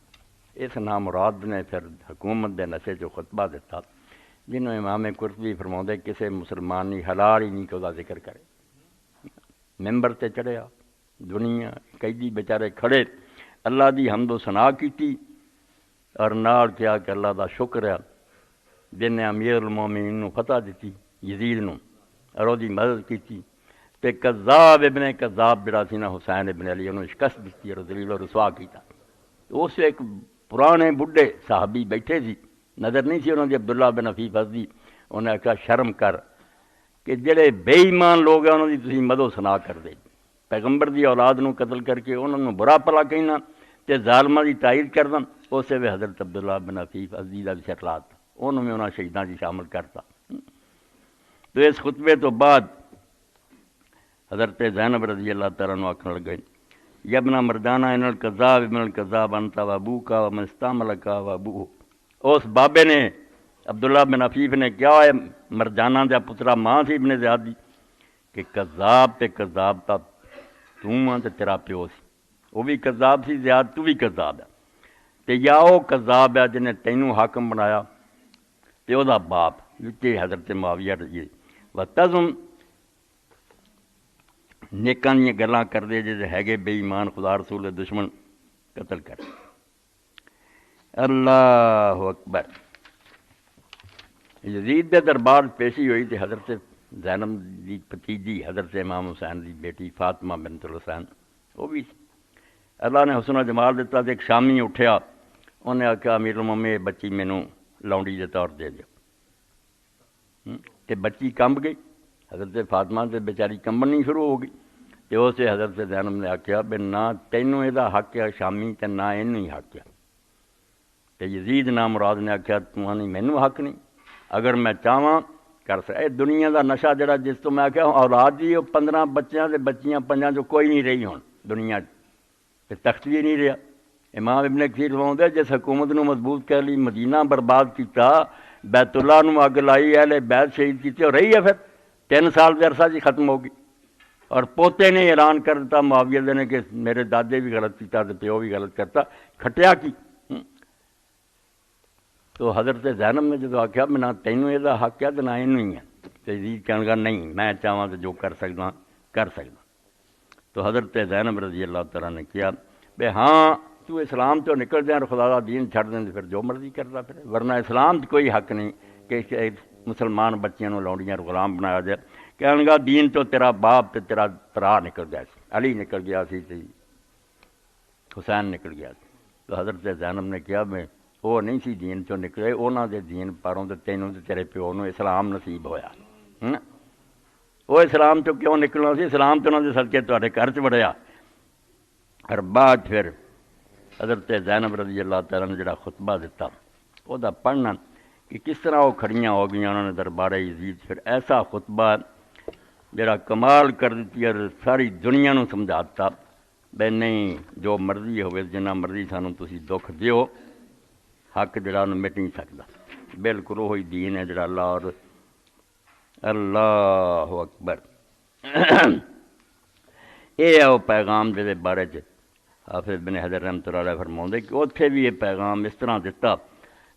اس نام مراد نے پھر حکومت دے نشے جو خطبہ دیتا جنہوں امام قرطبی فرماؤندے کسے مسلمان نہیں حلال ہی نہیں کہ وہ ذکر کرے ممبر تے چڑھیا دنیا قیدی بیچارے کھڑے اللہ دی حمد و ثنا کیتی اور نال کیا کہ اللہ دا شکر ہے جن نے امیر المومنین نو فتح دیتی یزید نو اور وہ دی مدد کیتی تے کذاب ابن کذاب جڑا سی نا حسین ابن علی انہوں شکست دیتی اور ذلیل و رسوا کیتا اس ایک پرانے بڈھے صحابی بیٹھے سی نظر نہیں سی انہوں نے عبداللہ بن عفیف ازدی انہیں آخیا شرم کر کہ جڑے بے ایمان لوگ ہیں انہوں نے تسی مدو ثنا کر دے پیغمبر دی اولاد نو قتل کر کے انہوں نے برا پلا کہنا تے ظالمہ دی تائید کرنا اسے بھی حضرت عبداللہ بن عفیف ازدی دا بھی سرلات انہوں نے انہوں شہیدان دی شامل کرتا تو اس خطبے تو بعد حضرت زینب رضی اللہ تعالیٰ عنہ آکھنے لگے یبنا مردانہ ان الکذاب ابن الکذاب انتا و ابوکا و من استعملکا و ابوہ اس بابے نے عبداللہ بن عفیف نے کیا ہے مرجانہ دیا پترا ماں سی ابن زیادی کہ کذاب تے کذاب تا تو ماں تے تیرا پیو سی وہ بھی کذاب سی زیاد تو بھی کذاب ہے تے یا وہ کذاب ہے جنہیں تینوں حاکم بنایا تے او دا باپ وچے حضرت معاویہ رضی وتزم نیکاں دیاں گلاں کر دے جے ہے بے ایمان خدا رسول دے دشمن قتل کر اللہ اکبر یزید دے دربار پیشی ہوئی تھی حضرت زینب دی بھتیجی حضرت امام حسین دی بیٹی فاطمہ بنت الحسین وہ بھی اللہ نے حسن و جمال دیتا تے ایک شامی اٹھیا انہیں آخیا امیر المومنین بچی مینوں لونڈی دے طور دے دیو تے بچی کمب گئی حضرت فاطمہ تے بیچاری کمبنی شروع ہو گئی تے اسے حضرت زینب نے آخیا بے نہ تینوں یہ حق ہے شامی تے نہ اینوں ہی حق ہے تے یزید نام مراد نے آخیا تمہیں مینوں حق نہیں اگر میں چاہواں کر سکتا اے دنیا دا نشہ جڑا جس تو میں آخیا اولاد جی وہ 15 بچیاں تے بچیاں 5 جو کوئی نہیں رہی ہون دنیا تے تخت بھی نہیں رہا امام ابن کثیر فرماؤندے جس حکومت نو مضبوط کر لی مدینہ برباد کیتا بیت اللہ نو اگ لائی اہل بیت شہید کیتے اور رہی ہے پھر 3 سال دے عرصہ جی ختم ہو گئی اور پوتے نے اعلان کر دیتا معاویہ نے کہ میرے دادے بھی غلط کیتا تے پیو بھی غلط کرتا کھٹیا کی تو حضرت زینب نے جدو آخیا میں نہ تینوں یہ حق ہے تو نہ اینوں ہی ہے تو یزید کہنے لگا نہیں میں چاہواں تو جو کر سکتا کر سکتا تو حضرت زینب رضی اللہ تعالیٰ نے کیا بے ہاں تو اسلام تو نکل جائیں اور خدا کا دین چھڑ دیں پھر جو مرضی کرتا پھر ورنہ اسلام تو کوئی حق نہیں کہ مسلمان بچیاں نو لونڈیاں غلام بنایا جائے کہنے لگا دین تو تیرا باپ تے تیرا ترا نکل گیا سی علی نکل گیا سی تے حسین نکل گیا سی تو حضرت زینب نے کیا میں وہ نہیں سی دین چوں نکلے انہاں دے دین پروں تے تینوں تے تیرے پیو نو اسلام نصیب ہویا وہ اسلام چوں کیوں نکلنا سی اسلام تو انہاں دے صدقے تہاڈے گھر چ وڑیا اور بعد پھر حضرت زینب رضی اللہ تعالیٰ نے جڑا خطبہ دیتا وہ دا پڑھنا کہ کس طرح وہ کھڑیاں ہو گئیں انہوں نے دربار یزید پھر ایسا خطبہ جڑا کمال کر دیتی اور ساری دنیا نو سمجھاتا بے نہیں جو مرضی ہوئے جنہ مرضی سانوں تسی دکھ دیو حق جڑا انہوں مٹ نہیں سکتا بالکل وہی دین ہے جڑا اللہ اور اللہ اکبر یہ ہے وہ پیغام جہے بارے چ حافظ بن حجر رحمۃ اللہ علیہ فرماؤندے کہ اتھے بھی یہ پیغام اس طرح دیتا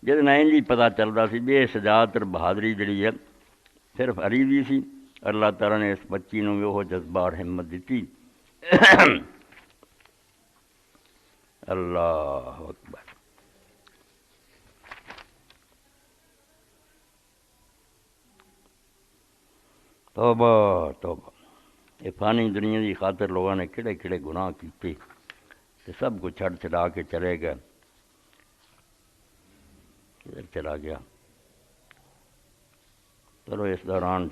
جہد انج ہی پتہ چلتا سی بھی یہ شجاعت اور بہادری جڑی ہے صرف علی دی سی اللہ تعالیٰ نے اس بچی نو وہ جذبہ اور ہمت دیتی اللہ اکبر توبہ توبہ یہ فانی دنیا کی خاطر لوگوں نے کہڑے کہڑے گناہ کیتے تے سب کو چھڑ چھڑا کے چلے گئے کدھر چلا گیا چلو اس دوران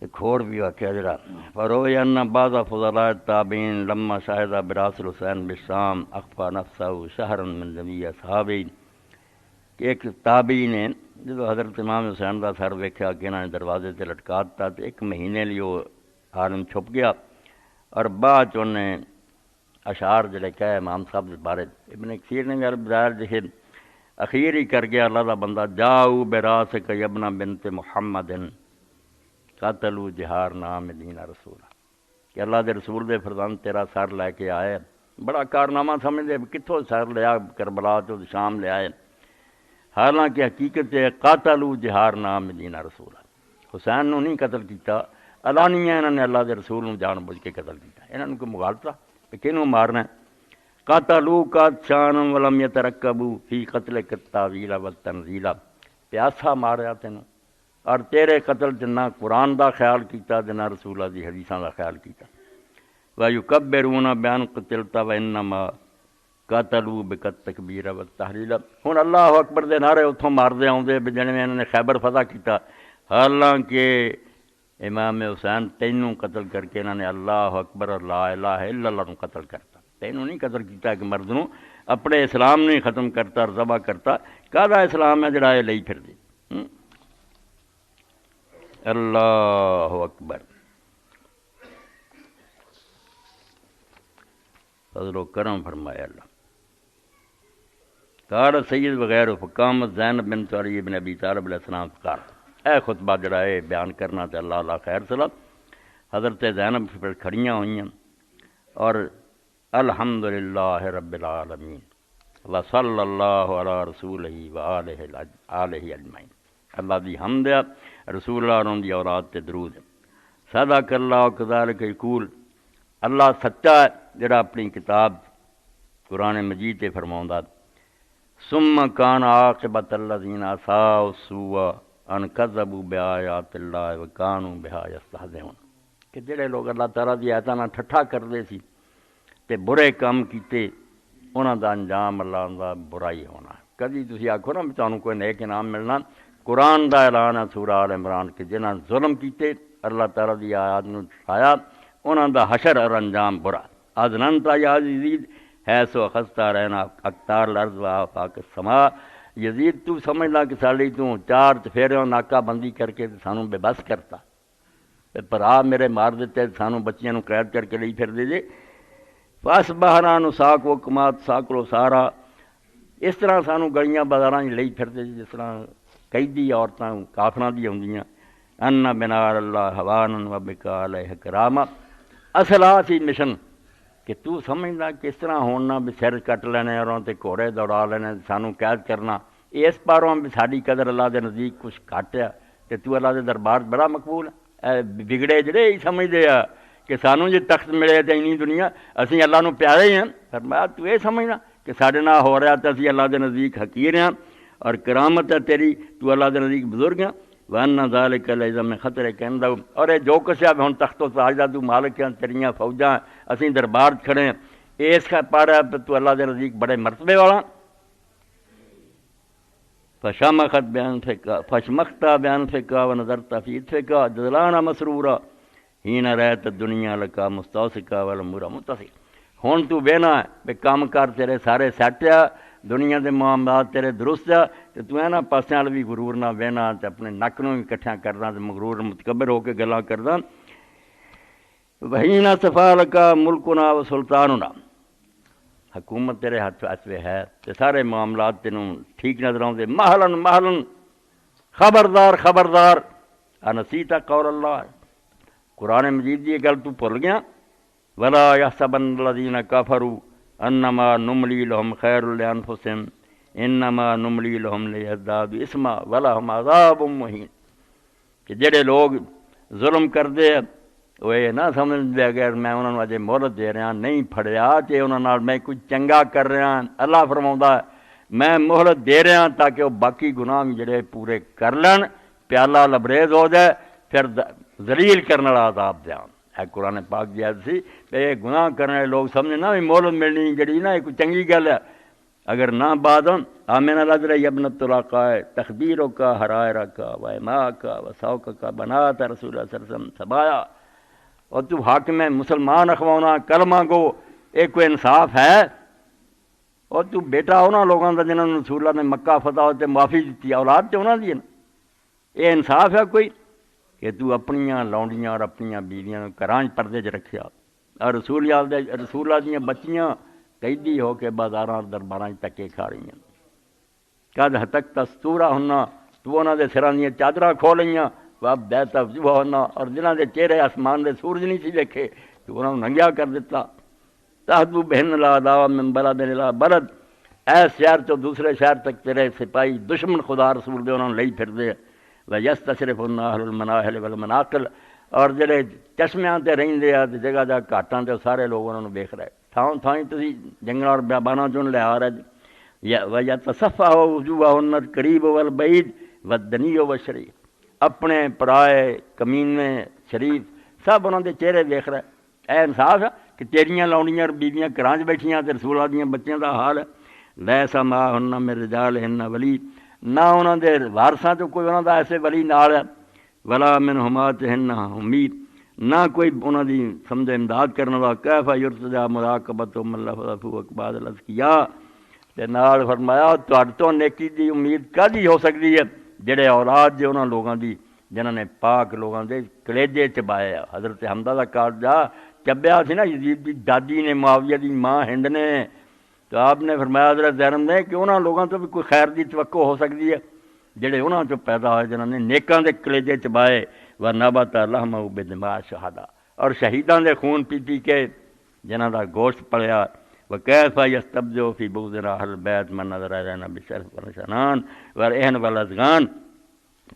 ایک اور بھی واقعہ جڑا فروی ان بعض فضلاء التابعین لما شاہد براس الحسین بالشام اخفا نفسہ شہرا من جمیع اصحابہ کہ ایک تابعی نے جب حضرت امام حسین کا سر ویکھیا کہ انہوں نے دروازے سے لٹکا دیتا تو 1 مہینے لیے وہ عالم چھپ گیا اور بعد انہیں اشعار جڑے کہے امام صاحب دے بارے ابن کثیر نے بھی بظاہر لکھے اخیر ہی کر گیا اللہ دا بندہ جاؤ براسک یبنا بنت محمد قاتلو جہار نام دین رسول کہ اللہ دے رسول دے فرزند تیرا سر لے کے آئے بڑا کارنامہ سمجھتے کتوں سر لیا کربلا تو شام لے آئے حالانکہ حقیقت ہے قاتلو جہار نام دین رسول حسین نو نہیں قتل کیتا علانیہ انہوں نے اللہ دے رسول نو جان بوجھ کے قتل کیتا انہوں نے کوئی مغالطہ کہ کنوں مارنا ہے قاتلو کا شانم ولم یترکبو فی قتل کتاویلا والتنزیلا پیاسا ماریا تینوں اور تیرے قتل جنہ قرآن دا خیال کیتا جنہ رسول اللہ دی حدیثاں دا خیال کیتا وَيُكَبِّرُونَ بِأَنْ قُتِلْتَ وَإِنَّمَا قَتَلُوا بِالتَّكْبِيرِ وَالتَّحْلِيلِ ہن اللہ اکبر دے نعرے اتھوں ماردے آؤندے جنہیں انہوں نے خیبر فتح کیتا حالانکہ امام حسین تینوں قتل کر کے انہوں نے اللہ اکبر اور لا الہ الا اللہ نو قتل کرتا تینوں نہیں قتل کیتا کہ مرد نو اپنے اسلام نہیں ختم کرتا اور ذبح کرتا کہدا اسلام ہے جڑا یہ لئی پھر دے اللہ اکبر فضل و کرم فرمایا اللہ قال سید وغیرہ فقامت زینب بنت علی بن ابی طالب علیہ السلام قال اے خطبہ جڑا ہے بیان کرنا تے اللہ اللہ خیر صلاح حضرت زینب پر کھڑیاں ہوئیں اور الحمدللہ رب العالمین وصلی اللہ علی رسولہ وآلہ اجمعین اللہ دی حمد ہے رسول اللہ اور ان دی اولاد تے درود ہے صدق اللہ کذالک یقول اللہ سچا ہے جڑا اپنی کتاب قرآن مجید تے فرماؤندا ثم کان عاقبۃ الذین اساءوا السوء ان کذبوا بآیات اللہ وکانوا بہا یستہزئون کہ جڑے لوگ اللہ تعالیٰ دی آیاتاں نال ٹھٹھا کردے سی تے برے کام کیتے انہاں دا انجام اللہ دا برائی ہونا کدی تسی آکھو نا تانوں کوئی نیک انعام ملنا قرآن دا اعلان ہے سورہ آل عمران کہ جنہاں ظلم کیتے اللہ تعالیٰ دی آیات نو ٹھایا انہاں دا حشر اور انجام برا اذننت یا یزید ہے سو اخذتا رہنا اقطار الارض و آفاق السماء یزید تو سمجھ لا کہ سالی تو چار چفیروں ناکہ بندی کر کے سانوں بے بس کرتا پرا میرے مار دیتے سانوں بچیاں نو قید کر کے لئی پھر دے دے فاس بہران ساک و کمات ساکلو سارا اس طرح سانوں گلیاں بازاراں لئی پھر دے جس طرح قیدی عورتاں کافراں دی ہوندیاں ان بنار اللہ حوان و بکا علیہ کرامہ اصل سی مشن کہ تو سمجھنا کس طرح ہونا بھی سر کٹ لینے اور تے گھوڑے دوڑا لینے سانوں قید کرنا اس پاروں بھی ساری قدر اللہ دے نزدیک کچھ گھٹ ہے کہ تو اللہ دے دربار بڑا مقبول ہے بگڑے جڑے ہی سمجھتے ہیں کہ سانوں جی تخت ملے تے اینی دنیا اسی اللہ نو پیارے ہیں فرمایا تو یہ سمجھنا کہ ساڈے نال ہو رہا تے اسی اللہ دے نزدیک حقیر ہیں اور کرامت ہے تیری تو اللہ دے نزدیک بزرگ ہیں وَأَنَّ ذَلِكَ لَعِظَمَ خطرے کہندا اور اے جو کچھ ہے ہن تخت و تاج دا تو مالک ہیں تیریاں فوجاں اسی دربار کھڑے ہیں اس کا پارا تو اللہ دے نزدیک بڑے مرتبے والا فشمخت بأنفك فشمخت بأنفك ونظرت في إثرك جزلانا مسرورا حين رأيت الدنيا لك مستوسكا والأمور متصل ہن تو بہنا ہے بے کام کر تیرے سارے سیٹ ہے دنیا دے معاملات تیرے درست ہے تے تو ہے نا پاسے وال بھی غرور نہ بہنا تے اپنے نک نو اکٹھا کرنا تے مغرور متکبر ہو کے گلاں کردا وحین صفالک ملکنا و سلطاننا حکومت تیرے ہاتھ میں ہے تے سارے معاملات تینوں ٹھیک نظر آؤندے محلن محلن خبردار خبردار انسیتا قول اللہ قرآن مجید دی گل تو بھول گیا ولا یحسبن الذین کفروا انما نملی لهم خیر لانفسهم انما نملی لهم لیزدادوا اثما ولهم عذاب مہین کہ جڑے لوگ ظلم کردے وہ یہ نہ سمجھ دے اگر میں انہوں نے اجے مہلت دے رہا نہیں پھڑیا تے انہوں نے میں کچھ چنگا کر رہا اللہ فرماؤندا میں مہلت دے رہا تاکہ وہ باقی گناہ جڑے پورے کر لین پیالہ لبریز ہو جائے پھر ذلیل کرنے والا عذاب دیاں ہے قرآن پاک دی آیت سی کہ یہ گناہ کرنے والے لوگ سمجھنا بھی مہلت ملنی جڑی نا یہ کوئی چنگی گل ہے اگر نہ بعد آمین الازر یبنت طلاقہ تخبیروں کا حرائرہ کا وائماء کا وسوق کا بنات رسول اللہ صلی اللہ علیہ وسلم سبایا اور تو حاکم ہے مسلمان اخوانا کلمہ گو ایک کوئی انصاف ہے اور تو بیٹا ہونا لوگوں کا جنہوں نے رسول اللہ نے مکہ فتح ہوتے معافی دیتی اولاد تے ہونا دی نا یہ انصاف ہے کوئی کہ تو اپنیاں لونڈیاں اور اپنیاں بیویاں کراں پردے چ رکھیا اور رسول دیاں بچیاں قیدی ہو کے بازاراں درباراں تکے کھا رہی ہیں. کد تک تستورا ہونا تو انہاں دے سراں دیاں چادراں کھولئیاں واب بیتا وجوہ ہونا اور جنہاں دے چہرے آسمان دے سورج نہیں سی دیکھے تو انہاں ننگیا کر دیتا. تہدو بہن لا داوا من بلد لا بلد ایس شہر تو دوسرے شہر تک تیرے سپاہی دشمن خدا رسول دے انہاں لئی پھر دے ویستشرف الناہل المناہل والمناقل اور جڑے چشمیاں تے رہندے آ تے جگہ جگہ گھاٹاں تے سارے لوگ انہاں نوں ویکھ رہے تھاں تھاں تسی جنگلاں اور بیاباناں چوں لے آ رہے یا ویتصفح وجوہہن القریب والبعید والدنی والشریف اپنے پرائے کمینے شریف سب انہاں دے چہرے ویکھ رہے. اے انصاف ہے کہ تیریاں لونیاں اور بیویاں گھراں وچ بیٹھیاں تے رسولاں دیاں بچیاں دا حال ہے. لیسا معہن من رجالہن ولی نہ انہاں دے وارثاں چوں کوئی انہاں دا ایسے ولی نال ہے ولا من حماتہن امید نہ کوئی انہاں دی سمجھ امداد کرنے والا. کیف یرتجی مراقبۃ من لفظ اقبال الاذکیاء تے نال فرمایا تہاڈے تو نیکی دی امید کدی ہو سکتی ہے جڑے اولاد جو انہاں لوگاں دی جنہاں نے پاک لوگاں دے کلیجے چبائے. حضرت حمزہ دا کالجا چبیا سی نا یزید دی دادی نے معاویہ دی ماں ہند نے تو آپ نے فرمایا حضرت زینب نے کہ انہاں لوگاں تو بھی کوئی خیر دی توقع ہو سکتی ہے جڑے انہاں چوں پیدا ہوئے جنہاں نے نیکاں دے کلیجے چبائے ونبت لحمہ بدماء شہداء اور شہیداں دے خون پی پی کے جنہاں دا گوشت پڑیا. وکیف یستبدئ فی بغضنا اہل البیت من نظر الینا بشرف والشنان والعہن والاذغان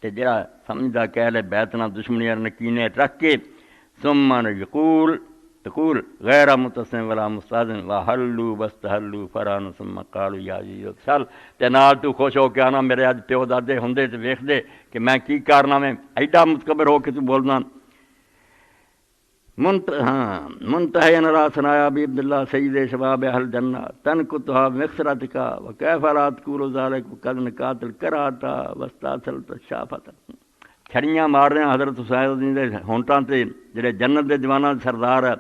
تے جڑا سمجھدا کہ اہل بیت نال دشمنی اور نکینے رکھ کے ثم تقول غیر متسم ولا مستاذن وحلوا واستحلوا فران ثم قالوا یا عزیز چل تے نال تو خوش ہو کے آنا میرے اج پیو دادے ہوندے تے ویکھ دے کہ میں کی کارنامے ایڈا متکبر ہو کے تو بولنا. منتہی نرا ثنایا ابی عبداللہ سید شباب اہل جنہ تنکتھا بمغفرتک وکیف لا تقول ذلک وقد نکات الکراہۃ واستاصلت الشافۃ. چھڑیاں مار رہے ہیں حضرت حسین دے ہونٹاں تے جڑے جنت دے جواناں دے سردار ہے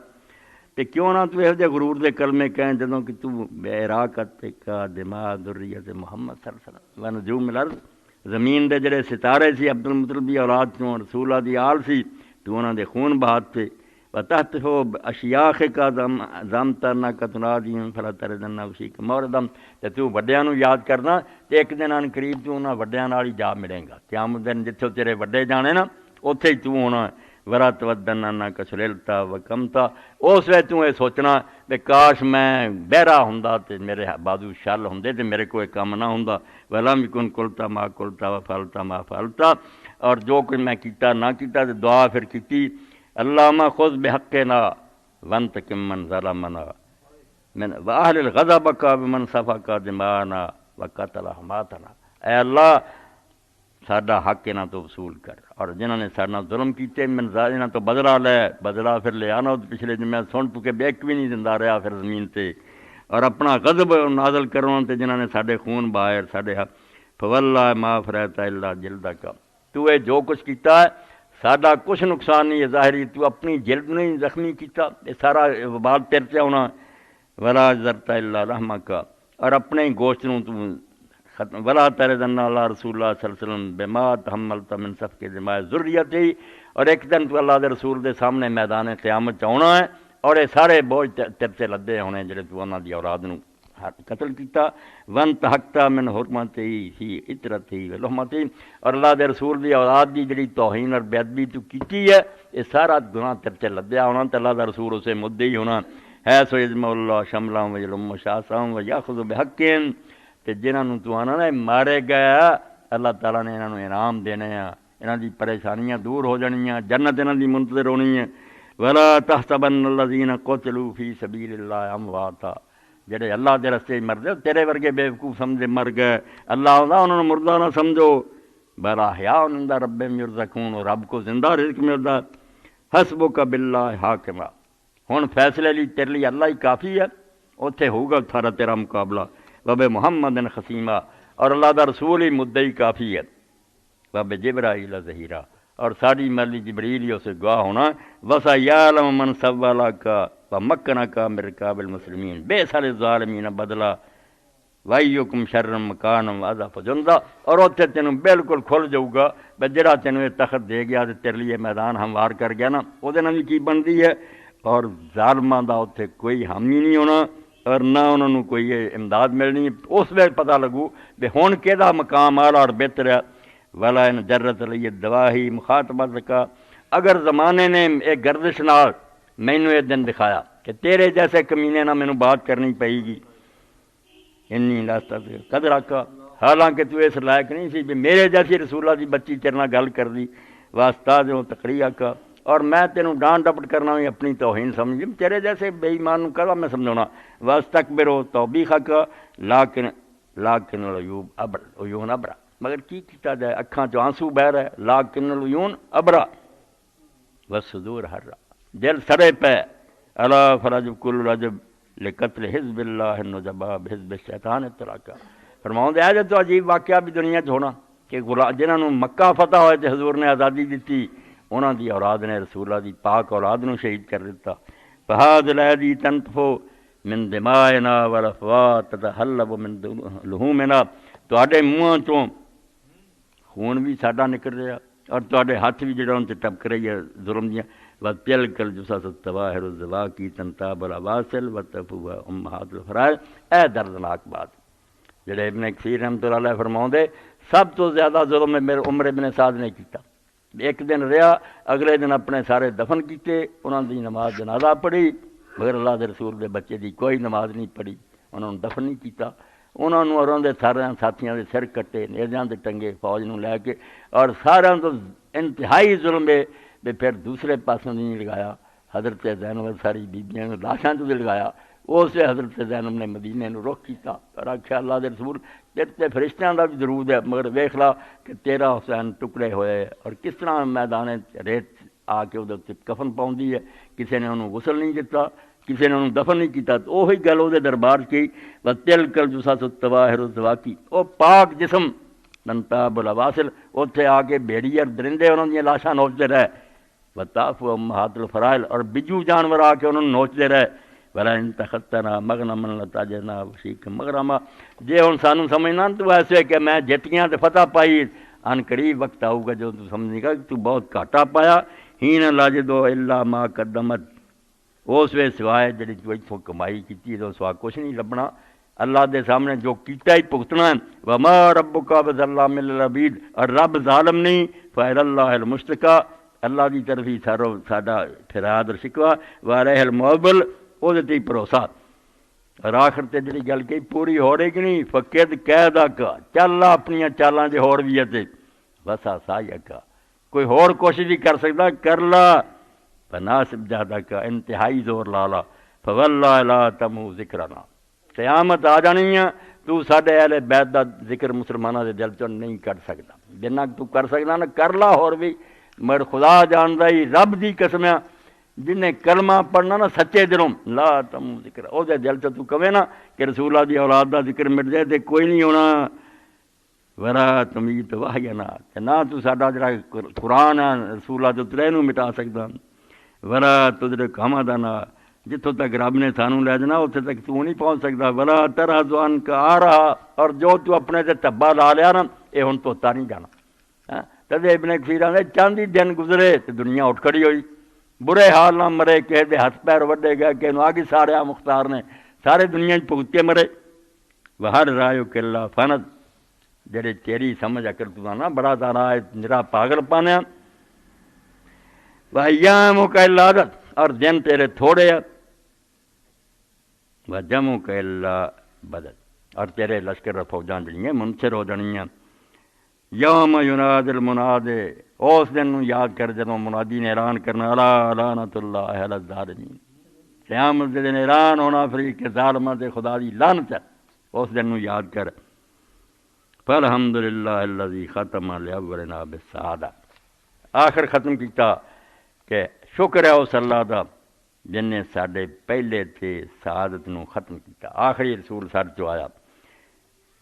تے کیوں نہ تو یہ جے غرور دے کلمے کہیں جدوں کہ تو بے عراقت کا دماغ ذریت محمد صلی اللہ علیہ وسلم ونجوم الارض زمین دے جڑے ستارے سی عبد المطلب دی اولاد چوں رسولہ دی آل سی تو انہاں دے خون بہات تے وتحتف اشیاخ کا زمتنا کتنادیم فلا تردن وشیک موردم تے تو وڈیاں نو یاد کرنا تے ایک دن ان قریب تو انہاں وڈیاں نال ہی جا ملے گا. قیامت دن جتھے تیرے وڈے جانے نا اوتھے ہی تو ہونا. ورا تودن کسلیلتا وکمتا اس ویلے تو یہ سوچنا کہ کاش میں بہرا ہوندا تے میرے بازو شل ہوندے تے میرے کوئی کم نہ ہوندا. ولم یکن قلتا ما قلتا وفعلتا ما فعلتا اور جو کچھ میں کیتا نہ کیتا تے دعا پھر کیتی اللہم خذ بحقنا وانتقم من ظلمنا من واہل الغضب کا بمن سفک دماءنا وقتل حماتنا. اے اللہ ساڈا حق انہاں تو وصول کر اور جنہاں نے ساڈے نال ظلم کیتے من انہاں تو بدلہ لے بدلہ پھر لے آنا. پچھلے دن میں سن کے بیک بھی نہیں زندہ رہا پھر زمین تے اور اپنا غضب نازل کرنا تے جنہاں نے ساڈے خون بہائے ساڈے فواللہ ما فرحت الا جلدک. تو اے جو کچھ کیتا ہے ساڈا کچھ نقصان نہیں ہے ظاہری تو اپنی جلد نہیں زخمی کیتا یہ سارا وبال تیر تے ہونا. ولا ذرت الا رحمک اور اپنے گوشت نوں تو ختم. ولا تردن اللہ رسول اللہ صلی اللہ علیہ وسلم بما تحملت من سفک دماء ذریتی اور ایک دن تو اللہ دے رسول دے سامنے میدان قیامت آنا ہے اور یہ سارے بوجھ تیرے تے لدے ہونے جڑے تو انہاں دی اولاد نوں قتل کیتا. وانتہکتا من حرمتی فی عطرتی ولحمتی اور اللہ دے رسول دی اولاد دی جڑی توہین اور بے ادبی تو کیتی ہے یہ سارا گناہ تیرے تے لدیا ہونا تے اللہ دا رسول اسے مدعی ہونا ہے. سو یجمع اللہ شملا ویلم شاسا ویاخذ بحق تے جنہاں نوں تو آنا نا مارے گیا اللہ تعالیٰ نے انہاں نوں انعام دینے ہیں انہاں دی پریشانیاں دور ہو جانیاں جنت انہاں دی منتظر ہونی ہے. ولا تحسبن الذین قتلوا فی سبیل اللہ امواتا جڑے اللہ دے رستے مر گئے تیرے ورگے بیوقوف سمجھے مر گئے اللہ آندا انہاں نوں مردہ نہ سمجھو بل احیاء عند ربہم یرزقون رب کو زندہ رزق ملدا. حسبک باللہ حاکما ہن فیصلے لی تیرے لیے اللہ ہی کافی ہے اوتھے ہوگا تھارا تیرا مقابلہ. وب محمد خصیمہ اور اللہ دا رسول ہی مدعی کافی ہے. وب جبرائیل ظہیرہ اور ساری مرلی جبریل ہی اسے گواہ ہونا. وسا یعلم من سولک ومکنک من رکاب المسلمین بیس الظالمین بدلا وایکم شر مکان واضعف جندا اور اتنے تینوں بالکل کھل جاؤ گا بے جڑا تینوں یہ تخت دے گیا تے تیرے لیے میدان ہموار کر گیا نا وہ کی بنتی ہے اور ظالماں دا اتنے کوئی حامی نہیں ہونا اور نہ انہوں نے کوئی امداد ملنی. اس وقت پتہ لگو بھی ہن کہدا مقام اعلیٰ اور بہتر ہے. ولا ان جرت علیہ دواہی مخاطبہ کا اگر زمانے نے ایک گردش نال مینوں یہ دن دکھایا کہ تیرے جیسے کمینے نہ مینوں بات کرنی پئے گی انی لاستا قدر آکا حالانکہ تو اس لائق نہیں سی بھی میرے جیسی رسولہ دی بچی تیرے نال گل کر دی واسطہ دوں تقریر آکا اور میں تینوں ڈانٹ ڈپٹ کرنا ہوئی اپنی توہین سمجھی تیرے جیسے بے ایمان کرا میں سمجھونا واستکبرو توبیخ آکا لاکن العیوب عیون ابرا مگر کی کیتا جائے اکھاں چو آنسو بہ رہے لاکن العیون ابرا والصدور حرا دل سڑے پہ الا فرجب کل رجب لقتل حزب اللہ النجبا بحزب الشیطان اتراکا. فرماؤں دے آج تو عجیب واقعہ بھی دنیا چ ہونا کہ جنہاں نوں مکہ فتح ہوئے تے حضور نے آزادی دیتی انہاں دی اولاد نے رسولہ دی پاک اولاد نوں شہید کر دیتا. فہاد الایدی تنطفو من دمائنا والافوات تتحلب من لحومنا تواڈے منہاں چوں خون بھی ساڈا نکل رہا اور تواڈے ہاتھ بھی جڑا ان تے ٹپک رہی ہے ظلم دیاں وَتِلْكَ الْجُسَسُ الطَّوَاهِرُ الزَّوَاقِي تَنْتَابُ الْعَوَاصِلُ وَتَفُوَّ أُمَّهَاتُ الْفَرَائِض. اے دردناک بات جڑے ابن کثیر رحمۃ اللہ علیہ فرماؤندے سب تو زیادہ ظلم میرے عمر ابن سعد نے کیتا. ایک دن رہا اگلے دن اپنے سارے دفن کیتے انہوں دی نماز جنازہ پڑھی مگر اللہ دے رسول دے بچے دی کوئی نماز نہیں پڑھی انہوں نے دفن نہیں کیتا. انہوں نے اور دے سارے ساتھیاں دے سر کٹے نیزیاں دے ٹنگے فوج نوں لے کے اور سارے تو انتہائی ظلم ہے پھر دوسرے پاسوں نہیں لگایا حضرت زینب ساری بیبیاں نے لاشاں تو لگایا. اس حضرت زینب نے مدینے نو رخ کیتا اور آکھیا اللہ دے رسول تیرے تے فرشتیاں دا بھی درود ہے مگر ویکھ لا کہ تیرا حسین ٹکڑے ہوئے اور کس طرح میدان ریت آ کے وہ کفن پاؤندی ہے. کسی نے انہوں غسل نہیں دیتا کسی نے انہوں دفن نہیں کیتا. تو وہی گل وہ دربار کی وَتِلْكَ الْجُسَسُ الطَّوَاهِرُ الزَّوَاقِي وہ پاک جسم تنتاب العواصل اتنے آ کے بھیڑی اور درندے انہوں نے لاشاں نوچتے رہے وَتَعْفُوَ أُمَّهَاتُ الْفَرَائِض اور بجو جانور آ کے انہوں نے نوچتے رہے. وَلَا إِن تَخَذْتَنَا مَغْنَمًا لَتَجْعَلْنَا وَشِيكًا مَغْرَمًا. جے ہن سانوں سمجھنا تو ایسے کہ میں جتیاں تے فتح پائی ان قریب وقت آؤ گا جو تو سمجھے گا کہ تو بہت گھاٹا پایا. ہین لاجدو الا ما قدمت اس وے سوائے جڑی تو اتوں کمائی کیتی تو سوا کچھ نہیں لبنا. اللہ دے سامنے جو کیتا ہی بھگتنا ہے. وما ربک بظلام للعبید اور رب ظالم نہیں. فإلی اللہ المشتکا اللہ دی طرف ہی ساڈا فریاد اور شکوہ وعلیہ المعول وہ تے بھروسہ. اور آخر تے جڑی گل کہی پوری ہو رہی کہ نہیں فقد قیدا کا چل اپنی چالاں جے ہور بھی ہے بسا سایہ کا کوئی ہور کوشش بھی کر سکتا کر لا فناسب جہدہ کا انتہائی زور لالا فواللہ لا تمو ذکرنا. قیامت آ جانی ہے تو ساڈے اہل بیت دا ذکر مسلمانوں دے دل چوں نہیں کر سکتا. جنہ تو کر سکتا نا کر لا ہور بھی مگر خدا جاندا ہی رب دی قسم ہے جن نے کلمہ پڑھنا نا سچے دلوں لا تمو ذکر او دے دل چوں تو کہے نا کہ رسول اللہ دی اولاد دا ذکر مٹ جائے تے کوئی نہیں ہونا. ورا تمیت وحینا کہ نہ تو ساڈا جڑا قرآن ہے رسول اللہ تے نو مٹا سکدا. ورا تدرک حمدنا جتوں تک رب نے سانوں لے جانا اتنے تک تو نہیں پہنچ سکتا. ولا ترہ زوان کا آ رہا اور جو تو اپنے تے تبا لا لیا نا یہ ہن توتا نہیں جانا. تدے ابن کثیر نے چاندی دن گزرے تو دنیا اٹھ کھڑی ہوئی برے حال نہ مرے کہے دے ہاتھ پیر وڈے گئے کہ آگے سارے مختار نے سارے دنیا بھگتے مرے. وہر رایو کلا فند جڑے تیری سمجھ اکر تو نا بڑا تارا نرا پاگل پانے وَأَيَّامُ كَالْعَدَدِ اور دن تیرے تھوڑے ہیں وَجَمُ كَالْ بَدَدِ اور تیرے لشکر فوجاں جڑی ہیں منصر ہو جانی ہیں. یوم یناد المناد اس دن یاد کر جدوں منادی نے اعلان کرنا الا لعنت اللہ علی الظالمین. قیامت دے دن اعلان ہونا پھر کہ ظالماں تے خدا دی لعنت ہے. اس دن یاد کر. فالحمدللہ الذی ختم لاولنا بالسعادہ آخر ختم کیتا کہ شکر ہے اس اللہ دا جن نے ساڈے پہلے تھے سعادت نو ختم کیتا. آخری رسول سر چو آیا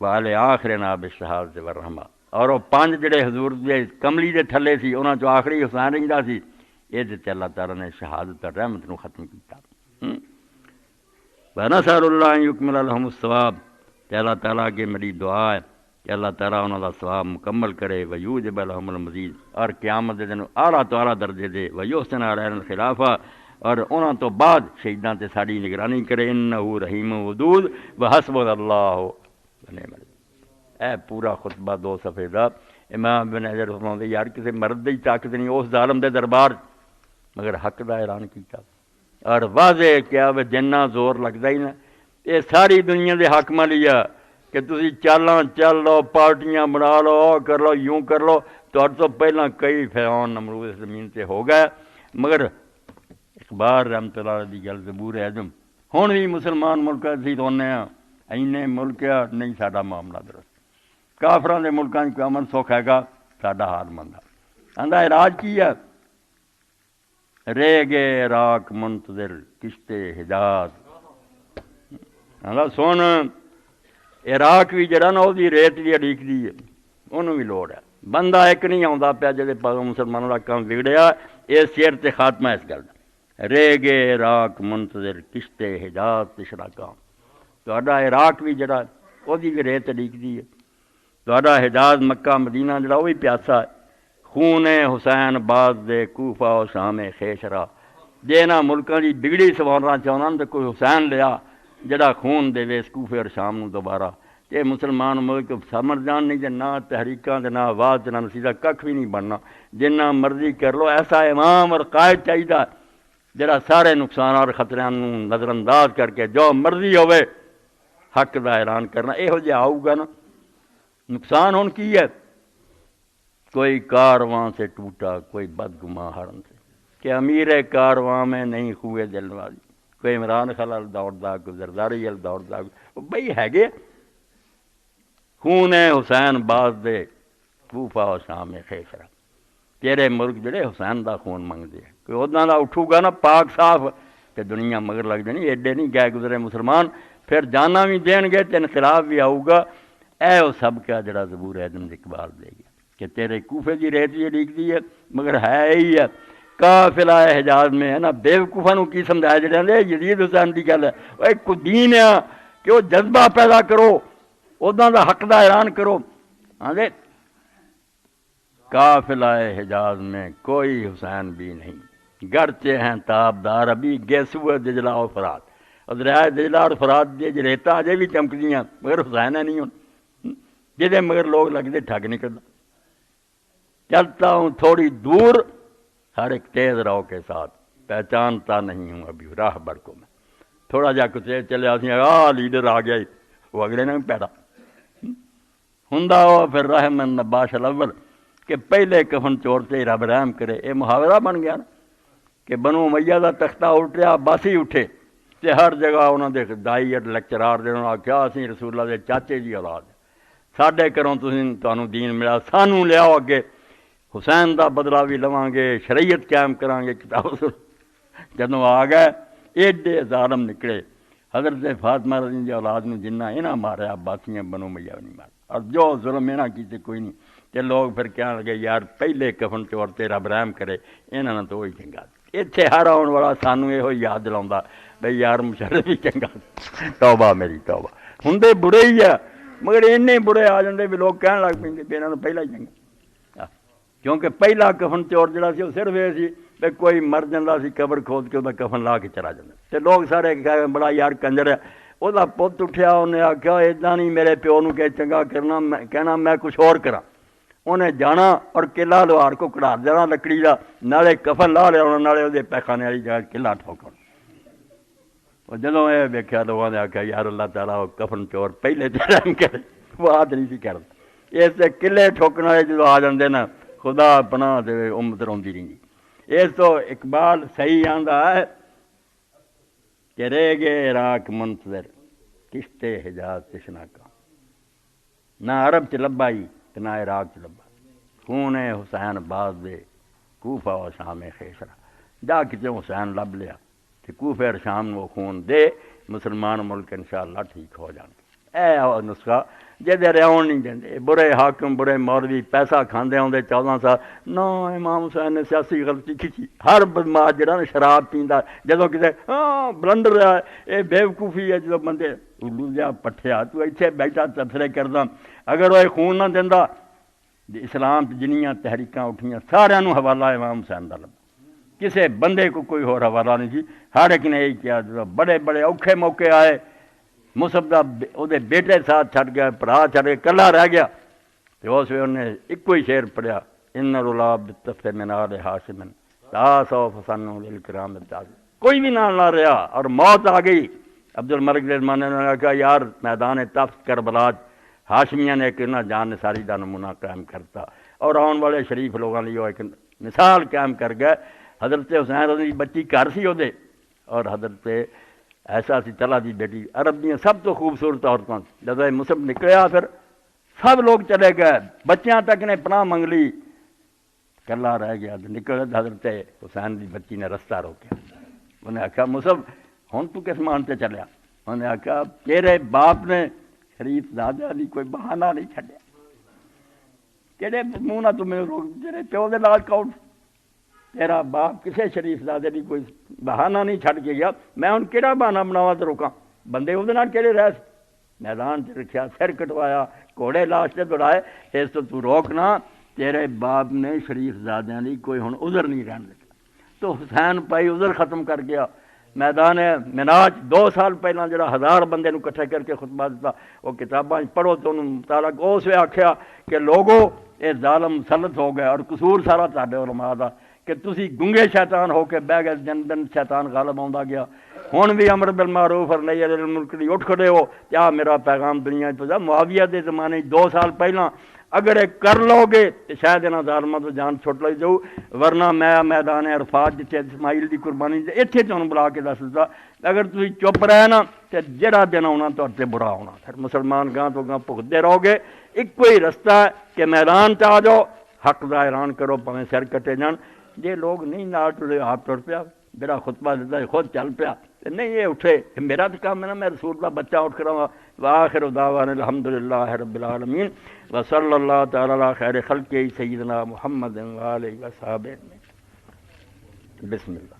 والے آخرنا بالشہادت والرحمہ اور وہ پانچ جڑے حضور دے کملی دے تھلے سی انہاں چو آخری حسین رہندا سی یہ تے اللہ تعالیٰ نے شہادت اور رحمت نو ختم کیتا. ونسأل اللہ ان یکمل لهم الثواب کہ اللہ تعالیٰ کے میری دعا ہے کہ اللہ تعالیٰ انہوں کا ثواب مکمل کرے ویوجب لهم المزید اور قیامت دے دن اعلیٰ تو اعلیٰ درجے دے ویحسن علینا الخلافہ اور انہوں تو بعد شہیداں تے ساری نگرانی کرے انہو رحیم ودود وحسبنا اللہ ونعم الوکیل۔ اے پورا خطبہ 2 صفحے دا امام بن حجر فرماندے یار کسی مرد دی طاقت نہیں اس ظالم دے دربار مگر حق دا اعلان کیتا اور واضح کیا وہ جنہ زور لگدا ہی نا یہ ساری دنیا دے حاکماں لیا کہ تسی چالاں چل لو پارٹیاں بنا لو کر لو یوں کر لو تو پہلا کئی فرعون نمرود زمین تے ہو گئے مگر اقبال رحمت اللہ علیہ دی گل زبور اعظم ہن بھی مسلمان ملک اسی رونے ہیں اینے ملک نہیں ساڈا معاملہ درست کافراں دے ملکاں کوئی امن سکھ ہے گا ساڈا حال مندا آندا علاج کی ہے رہ گئے عراق منتظر کشت حجاز آندا سن عراق بھی جڑا نا وہ ریت بھی اڑیک دی ہے انہوں بھی لوڑ ہے بندہ ایک نہیں آتا پیا جہے مسلمانوں کا کام بگڑیا اس شیر تے خاتمہ اس گل دا رہ گئے عراق منتظر کشت حجاز تشرا کام تہاڈا عراق بھی جڑا وہ بھی ریت اڑیک دی ہے تہاڈا حجاز مکہ مدینہ جڑا وہ بھی پیاسا ہے خون حسین باز دے کوفہ و شام خیشرا جے نہ ملکاں دی بگڑی سوارنا چاہنا تو کوئی حسین لیا جڑا خون دے ویس کوفے اور شام نو دوبارہ تے مسلمان ملک سمر جان نہیں تے نہ تحریکاں تے نہ آواز تے نہ نصیحت ککھ بھی نہیں بننا جنہ مرضی کر لو ایسا امام اور قائد چاہیے جڑا سارے نقصان اور خطریاں نو نظر انداز کر کے جو مرضی ہوئے حق دا اعلان کرنا یہو جہا آؤ گا نا نقصان ہون کی ہے کوئی کارواں سے ٹوٹا کوئی بدگماں ہرن سے کہ امیر کارواں میں نہیں ہوئے دل والی کوئی عمران خلال دوڑدا کوئی زرداری ال دوڑدا بھئی ہے گے خون حسین باز دے کوفہ و شام خیسرا تیرے ملک جڑے حسین دا خون منگ دے کوئی ادنا دا اٹھو گا نا پاک صاف کہ دنیا مگر لگ جانی ایڈے نہیں گئے گزرے مسلمان پھر جانا بھی دین گے تے انقلاب بھی آؤ گا اے وہ سب کا جڑا زبور اعظم اقبال دے گیا کہ تیرے کوفے دی ریت یہ لکھ دی ہے مگر ہے ہی ہے قافلہ حجاز میں ہے نا بیوقوفاں نو کی سمجھایا جڑے نے یزید حسین دی گل ہے وہ ایک دین ہے کہ وہ جذبہ پیدا کرو اداں دا حق دا اعلان کرو ہاں دے قافلہ حجاز میں کوئی حسین بھی نہیں گرچہ ہیں تابدار ابھی گیسو دجلہ و فرات اور دریائے دجلہ اور فرات دے جریتا اجے بھی چمکدی ہیں مگر حسین ہے نہیں ہوں جدے مگر لوگ لگتے ٹھگ نہیں کرنا چلتا ہوں تھوڑی دور ہر ایک تیز رو کے ساتھ پہچانتا نہیں ہوں ابھی راہ بڑھ کو میں تھوڑا جا کچھ چلے آسی لیڈر آ گیا وہ اگلے نے بھی پیدا ہندا ہو پھر رحمن نباش الاول کہ پہلے کفن چورتے رب رحم کرے یہ محاورہ بن گیا نا کہ بنو امیہ دا تختہ اٹھیا باسی اٹھے تے ہر جگہ انہوں نے دائی لیکچرار دے انہوں نے آخیا اسی رسول اللہ دے چاچے جی اولاد ساڈے گھروں تانوں دین ملا سانوں لیاؤ اگے حسین دا بدلہ بھی لواں گے شریعت قائم کران گے کتاب جدوں آ گئے ایڈے ظالم نکلے حضرت فاطمہ رضی اللہ اولاد نو جنہ انہاں ماریا باسیاں بنو امیہ نہیں مارا اور جو ظلم انہاں کیتے کوئی نہیں تے لوگ پھر کہنے لگے یار پہلے کفن چورتے رب رحم کرے انہاں نے تو وہی چنگا اتنے ہر آن والا سانوں یہ یاد دلاؤں بھئی یار مشرف ہی چنگا توبہ میری توبہ ہندے برے ہی ہے مگر اینے برے آ جاندے بھی لوگ کہنے لگ پہ بھی انہوں نے پہلا ہی چنگا کیونکہ پہلا کفن چور جڑا سی وہ صرف یہ سی کہ کوئی مر جاتا سی قبر کھود کے وہ کفن لا کے چلا جاتا تے لوگ سارے کہہ بڑا یار کنجر ہے وہ پت اٹھیا انہیں آخیا ادا نہیں میرے پیو نو کہ چنگا کرنا کہنا میں کچھ اور کرا انہیں جانا اور قلعہ لوہار کو کڑا دینا لکڑی کا نالے کفن لا لیا نالے وہ پیخانے والی جگہ قلعہ ٹھوکا جدوں یہ ویکیا لوگوں نے آخیا یار اللہ تعالیٰ وہ کفن چور پہلے رحم کرے وہ آد نہیں سی کرتا اس قلعے ٹھوکنے والے جدو آ جاندے نا خدا پناہ دے امت روندی رہی اس تو اقبال صحیح آندا ہے کہ رہ گئے عراق منتظر کشت حجاز تشنا کا نہ عرب چ لبا ہی نہ عراق چ لبا خون حسین باز دے کوفہ و شام خیسرا جا کتے حسین لب لیا کہ کوفہ اور شام وہ خون دے مسلمان ملک انشاءاللہ ٹھیک ہو جان اے نسخہ جدے رہون نہیں دیندے برے حاکم برے مولوی پیسہ کھاندے ہوندے 14 سال نہ امام حسین نے سیاسی غلطی کی ہر بدماش جڑا نا شراب پیندا جدوں کتے بلنڈر ہے اے بیوقوفی ہے جدوں بندے الو جا پٹھیا تو ایتھے بیٹھا تبصرے کردا اگر وہ خون نہ دیندا اسلام جنیاں تحریکاں اٹھیاں سارے نو حوالہ امام حسین دا لب کسے بندے کو کوئی ہور حوالہ نہیں سی، ہر ایک نے یہی کیا، بڑے بڑے اوکھے موقع آئے، مصعب دا وہ بیٹے ساتھ چھڈ گیا، بھرا چھڈ کے کلا رہ گیا، تو اس وقت انہیں ایک ہی شعر پڑھیا، ان الولا بالطف من آل ہاشم لا سوف فن للکرام التاج، کوئی بھی نہ رہا اور موت آ گئی۔ عبد الملک رحمانی نے کہا یار میدان تفت کربلا ہاشمیہ نے ایک نہ جان نثاری دا نمونہ قائم کرتا، اور آن والے شریف لوگوں لیے ایک مثال قائم کر گئے۔ حضرت حسین رضی بچی گھر سی وہ، اور حضرت ایسا سی طلحہ دی بیٹی، عرب دیاں سب تو خوبصورت عورتوں، جب مصعب نکلیا پھر سب لوگ چلے گئے، بچیاں تک نے پناہ منگ لی، کلا رہ گیا۔ نکل حضرت حسین دی بچی نے رستہ روکیا، انہیں آخیا مصعب ہوں تو کس مان سے چلیا؟ انہیں آخیا تیرے باپ نے شریف زادہ دی کوئی بہانہ نہیں چھڈیا، کہڑے منہ نہ تمہیں روک، تیرے پیو دے نال کون، تیرا باپ کسے شریف زادے دی کوئی بہانہ نہیں چھڈ کے گیا، میں ہوں کہڑا بہانہ بناواں تے روکاں، بندے وہ کہڑے رہ سی، میدان چ رکھیا، سر کٹوایا، گھوڑے لاش تے دوڑائے، اس تو روکنا، تیرے باپ نے شریف زادیاں دی کوئی ہن عذر نہیں رہن لگا۔ تو حسین پائی عذر ختم کر گیا۔ میدان مناج 2 سال پہلے جڑا 1000 بندے نو کٹھے کر کے خطبہ دیتا، وہ کتاباں پڑھو تو انہوں مطالعہ اس وے آکھیا کہ لوگو یہ ظالم مسلط ہو گئے، اور قصور سارا تہاڈے علماء دا کہ تسی گنگے شیطان ہو کے بہ گئے، دن دن شیطان غالب آندا گیا، ہن بھی امر بالمعروف اور نہی عن المنکر اٹھ کھڑے ہو، کیا میرا پیغام دنیا پہنچا؟ معاویہ دے زمانے 2 سال پہلا اگر یہ کر لو گے تو شاید انہاں ظالماں تو جان چھٹ لئی جاؤ، ورنہ میں میدان عرفات جتھے اسماعیل دی قربانی اتھے تمہیں بلا کے دس دیتا، اگر تسی چپ رہے نا تو جڑا دن آنا تو برا ہونا، پھر مسلمان گاں تو گاں بھگتے رہو گے۔ ایک کوئی رستہ ہے کہ میدان تے آ جاؤ، حق دا اعلان کرو، پاویں سر کٹے جان۔ جے لوگ نہیں نال ٹرے، آپ ٹر پیا، جڑا خطبہ دیتا ہے خود چل پیا، نہیں یہ اٹھے، میرا تو کام ہے نا، میں رسول دا بچہ اٹھ کر رہا ہوں۔ وآخر دعوانا الحمدللہ رب العالمین وصلی اللہ تعالی علی خیر خلقہ سیدنا محمد وآلہ وصحبہ اجمعین۔ بسم اللہ۔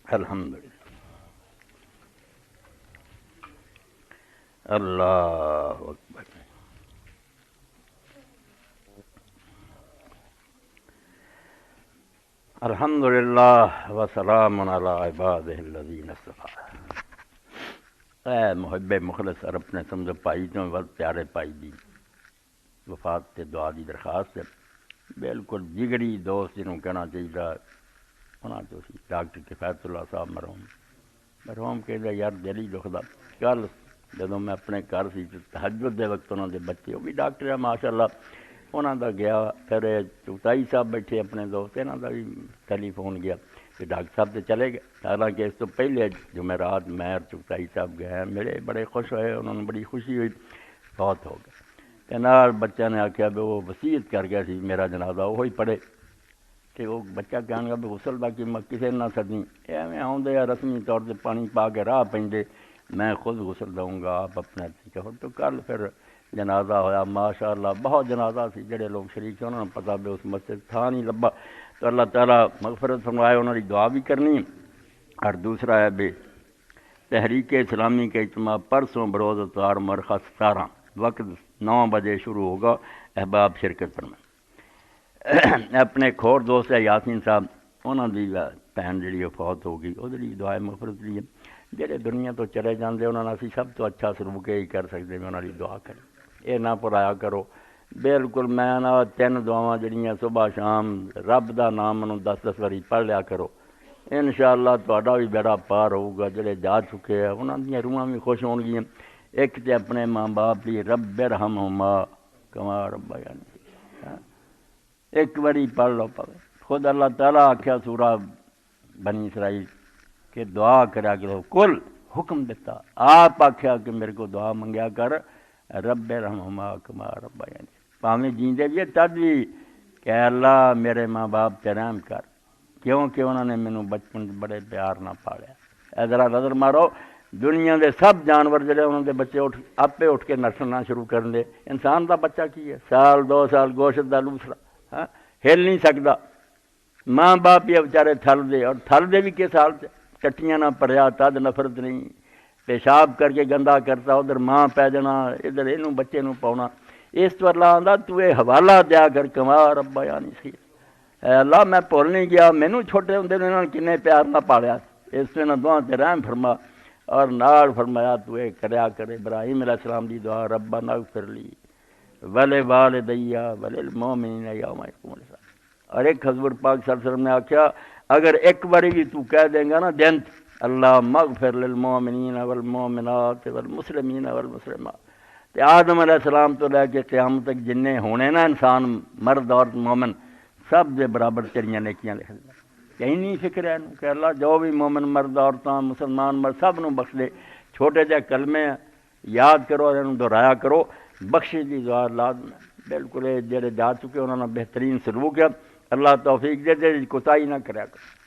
الحمدللہ، اللہ اکبر۔ الحمدللہ وسلام علی عبادہ الذین اصطفیٰ۔ اے محب مخلص، اور اپنے سمجھو بھائی تو بہت پیارے بھائی دی وفات تے دعا دی درخواست ہے، بالکل جگری دوست جنہوں کہنا چاہیے، انہاں تو سی ڈاکٹر کفایت اللہ صاحب مرحوم کہدا یار دل ہی دکھدا۔ کل جدوں میں اپنے گھر سی تہجد دے وقت انہاں دے بچے، وہ بھی ڈاکٹر ہے ماشاء اللہ، انہاں دا گیا، پھر چغتائی صاحب بیٹھے اپنے دوست، انہاں دا بھی ٹیلی فون گیا کہ ڈاکٹر صاحب تے چلے گئے، حالانکہ اس تو پہلے جمعرات میں اور چغتائی صاحب گئے، میرے بڑے خوش ہوئے، انہوں نے بڑی خوشی ہوئی، بہت ہو گئے۔ تے نال بچہ نے آکھیا بھی وہ وصیت کر گیا سی میرا جنازہ وہی پڑھے، کہ وہ بچہ کہنے گا بھی غسل دا کہ میں کسے نہ سدیں، ایویں آؤندے یا رسمی طور تے پانی پا کے راہ پیندے، میں خود غسل دوں گا، آپ اپنے کہو۔ تو کل پھر جنازہ ہویا، ماشاء اللہ بہت جنازہ سی، جڑے لوگ شریک تھے انہوں نے پتہ بھی اس مسجد تھا نہیں لبا، تو اللہ تعالیٰ مغفرت فرمائے، انہوں نے دعا بھی کرنی۔ اور دوسرا ہے بھی تحریک اسلامی کا اجتماع پرسوں بروز اتوار مرخہ 17 وقت 9 بجے شروع ہوگا، احباب شرکت فرمائیں۔ اپنے ایک اور دوست ہے یاسین صاحب، انہوں دی بہن جڑی فوت ہو گئی، وہ دعائے مغفرت لیے، جڑے دنیا تو چلے جاندے انہوں نے اسی سب تو اچھا سلوک ہی کر سکتے ہیں، انہوں دی دعا کریں، یہ نہ پرایا کرو۔ بالکل میں نہ 3 دعاواں جڑیاں صبح شام رب دا نام انہوں 10 واری پڑھ لیا کرو، انشاءاللہ تہاڈا بھی بیڑا پار ہوگا۔ جڑے جا چکے ہیں انہاں دیاں روحاں بھی خوش ہون گیاں۔ ایک تے اپنے ماں باپ لیے رب ارحمہما کما ربیانی، ایک باری پڑھ لو پاوے۔ خود اللہ تعالیٰ آکھیا سورہ بنی اسرائیل کہ دعا کریا کرو، کل حکم دیتا، آپ آکھیا کہ میرے کو دعا منگیا کر رب ارحمہما کما ربیانی، پاویں جیندے بھی تد بھی کہ اللہ میرے ماں باپ تے رحم کر، کیونکہ انہوں نے مینوں بچپن بڑے پیار نہ پالیا۔ اے ذرا نظر مارو، دنیا دے سب جانور جڑے انہوں دے بچے آپے اٹھ کے نسلنا شروع کر دے، انسان دا بچہ کی ہے، سال 2 سال گوشت دا لوسرا، ہل نہیں سکتا، ماں باپ یہ بیچارے تھل دے، اور تھل دے بھی کس حال سے ٹٹیاں نہ پریا تد نفرت نہیں، پیشاب کر کے گندا کرتا، ادھر ماں پی جانا، ادھر یہ بچے نو پاؤنا، اس تو اللہ آندا تو یہ حوالہ دیا کر کما ربا یعنی سی، اے اللہ میں بھول نہیں گیا، مینوں چھوٹے ہوندے نے انہوں نے کنے پیار نہ پالیا، اس نے دعا تے رحم فرما، اور نال فرمایا تو یہ کریا کر ابراہیم علیہ السلام دی دعا ربنا اغفر لی ولوالدی وللمؤمنین یوم یقوم الحساب۔ اور ایک حضور پاک صلی اللہ علیہ وسلم نے آخیا اگر ایک باری بھی تو کہہ دیں گا نا دن اللہم اغفر للمؤمنین والمؤمنات والمسلمین والمسلمات، تو آدم علیہ السلام تو لے کے قیامت تک جننے ہونے نا انسان مرد اور مومن سب دے برابر تیریاں نیکیاں لکھ دیں، کہیں نہیں فکر ہے کہ اللہ جو بھی مومن مرد عورتاں مسلمان مرد سب نو بخش دے، چھوٹے جہے کلمے یاد کرو اور انہوں دہرایا کرو، بخشش دی دعا لازم ہے، بالکل جڑے جا چکے انہوں نے بہترین سلوک ہے، اللہ توفیق دے دے کوتاہی نہ کریا کرو۔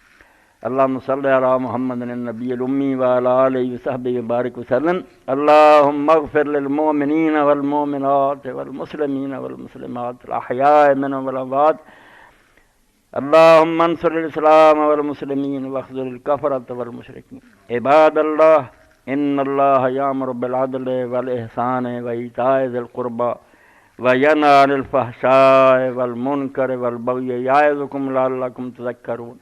اللہم صلی علی محمد النبی الامی وعلی آلہ وصحبہ وبارک وسلم۔ اللہم اغفر للمؤمنین والمؤمنات والمسلمین والمسلمات الاحیاء منهم والاموات، اللہم انصر الاسلام والمسلمین واخذل الکفرۃ والمشرکین۔ عباد اللہ ان اللہ یامر بالعدل والاحسان وایتاء ذی القربى وینہی عن الفحشاء والمنکر والبغی یعظکم لعلکم تذکرون۔